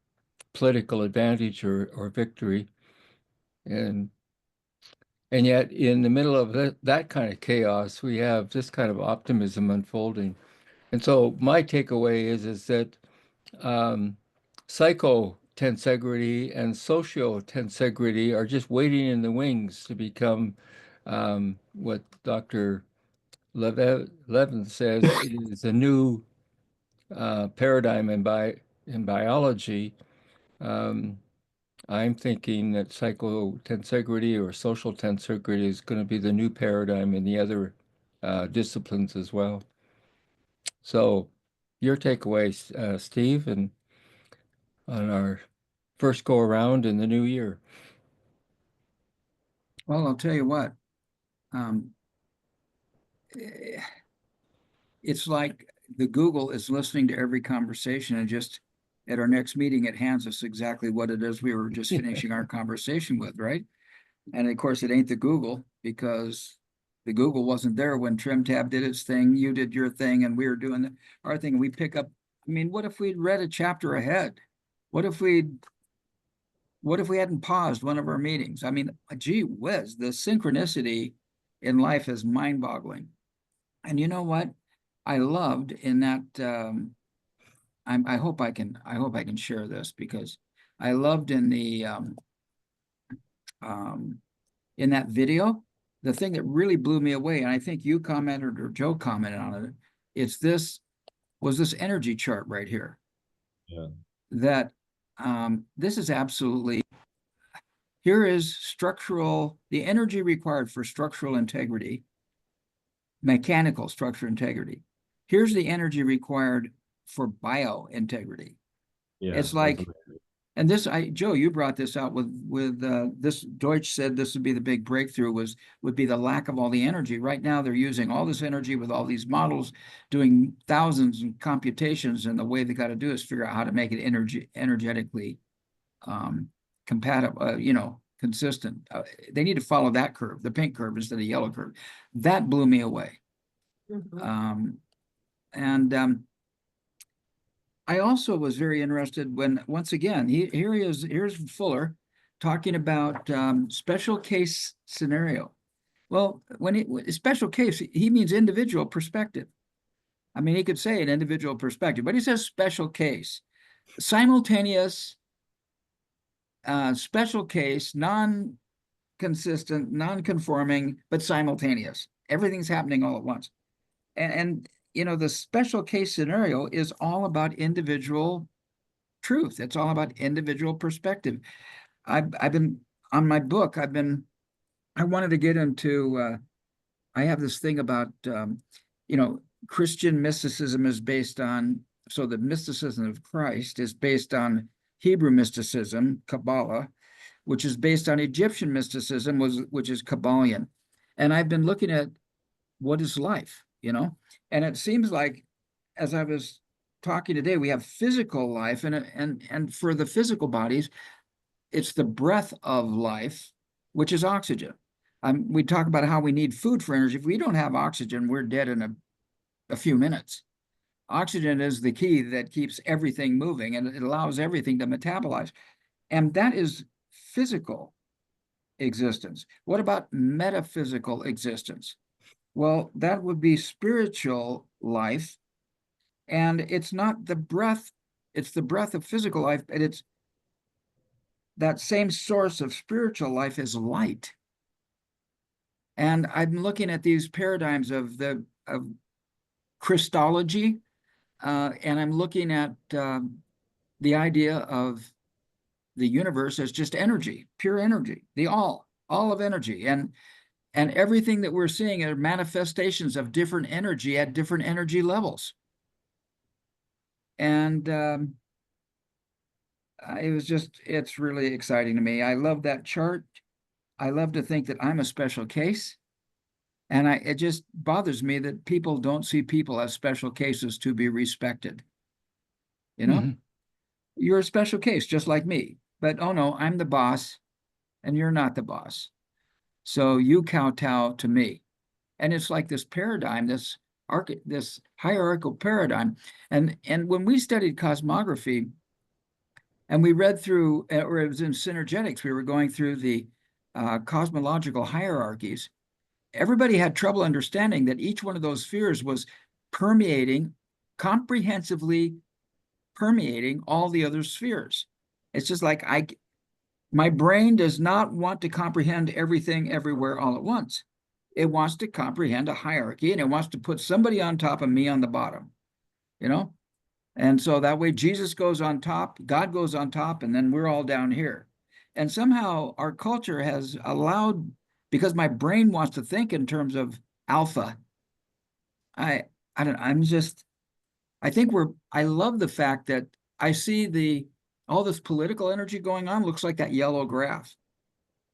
political advantage or victory, and yet in the middle of that kind of chaos, we have this kind of optimism unfolding. And so my takeaway is that um, psycho-tensegrity and socio-tensegrity are just waiting in the wings to become what Dr. Levin says is a new paradigm in biology. Um, I'm thinking that psycho-tensegrity or social tensegrity is going to be the new paradigm in the other disciplines as well. So your takeaways, Steve, and on our first go around in the new year. Well, I'll tell you what. Um, eh, it's like the Google is listening to every conversation, and just at our next meeting, it hands us exactly what it is we were just finishing our conversation with, right? And of course, it ain't the Google, because the Google wasn't there when TrimTab did its thing, you did your thing, and we were doing our thing. And we pick up. I mean, what if we'd read a chapter ahead? What if we hadn't paused one of our meetings? I mean, gee whiz, the synchronicity in life is mind-boggling. And you know what? I loved in that. I hope I can share this, because I loved um, in that video, the thing that really blew me away, and I think you commented or Joe commented on it. It's this energy chart right here. Yeah. That this is absolutely. Here is the energy required for structural integrity, mechanical structure integrity. Here's the energy required for bio integrity. Yeah. It's like, and Joe, you brought this out with this. Deutsch said this would be the big breakthrough, would be the lack of all the energy. Right now, they're using all this energy with all these models, doing thousands of computations, and the way they got to do is figure out how to make it energetically compatible, consistent. They need to follow that curve, the pink curve instead of the yellow curve. That blew me away. And I also was very interested when, once again, here's Fuller talking about special case scenario. Well, special case, he means individual perspective. I mean, he could say an individual perspective, but he says special case, simultaneous, special case, non-consistent, non-conforming, but simultaneous. Everything's happening all at once. And the special case scenario is all about individual truth. It's all about individual perspective. I've been on my book. I wanted to get into. I have this thing about Christian mysticism is based on. So the mysticism of Christ is based on Hebrew mysticism, Kabbalah, which is based on Egyptian mysticism, which is Kabbalion. And I've been looking at what is life, and it seems like, as I was talking today, we have physical life, and for the physical bodies, it's the breath of life, which is oxygen. We talk about how we need food for energy. If we don't have oxygen, we're dead in a few minutes. Oxygen is the key that keeps everything moving, and it allows everything to metabolize. And that is physical existence. What about metaphysical existence? Well, that would be spiritual life. And it's not the breath, it's the breath of physical life, but it's that same source of spiritual life is light. And I'm looking at these paradigms of Christology, and I'm looking at the idea of the universe as just energy, pure energy, the all of energy. And everything that we're seeing are manifestations of different energy at different energy levels. And it's really exciting to me. I love that chart. I love to think that I'm a special case. And it just bothers me that people don't see people as special cases to be respected. You're a special case, just like me. But, oh no, I'm the boss and you're not the boss. So you kowtow to me. And it's like this paradigm, this hierarchical paradigm. And when we studied cosmography, and we read through, or it was in synergetics, we were going through the cosmological hierarchies. Everybody had trouble understanding that each one of those spheres was comprehensively permeating all the other spheres. It's just like my brain does not want to comprehend everything everywhere all at once. It wants to comprehend a hierarchy, and it wants to put somebody on top of me on the bottom, And so that way Jesus goes on top, God goes on top, and then we're all down here. And somehow our culture has allowed, because my brain wants to think in terms of alpha. I don't know, I think I love the fact that I see all this political energy going on, looks like that yellow graph.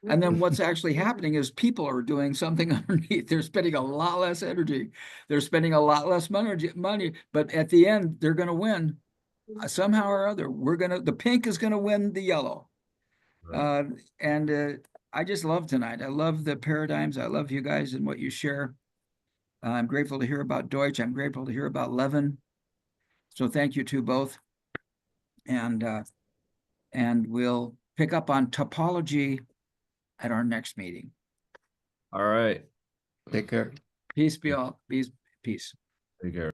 And then what's actually happening is people are doing something underneath. They're spending a lot less energy. They're spending a lot less money, but at the end, they're going to win somehow or other. The pink is going to win the yellow. Right. And I just love tonight. I love the paradigms. I love you guys and what you share. I'm grateful to hear about Deutsch. I'm grateful to hear about Levin. So thank you to both. And we'll pick up on topology at our next meeting. All right. Take care. Peace be all. Peace. Take care.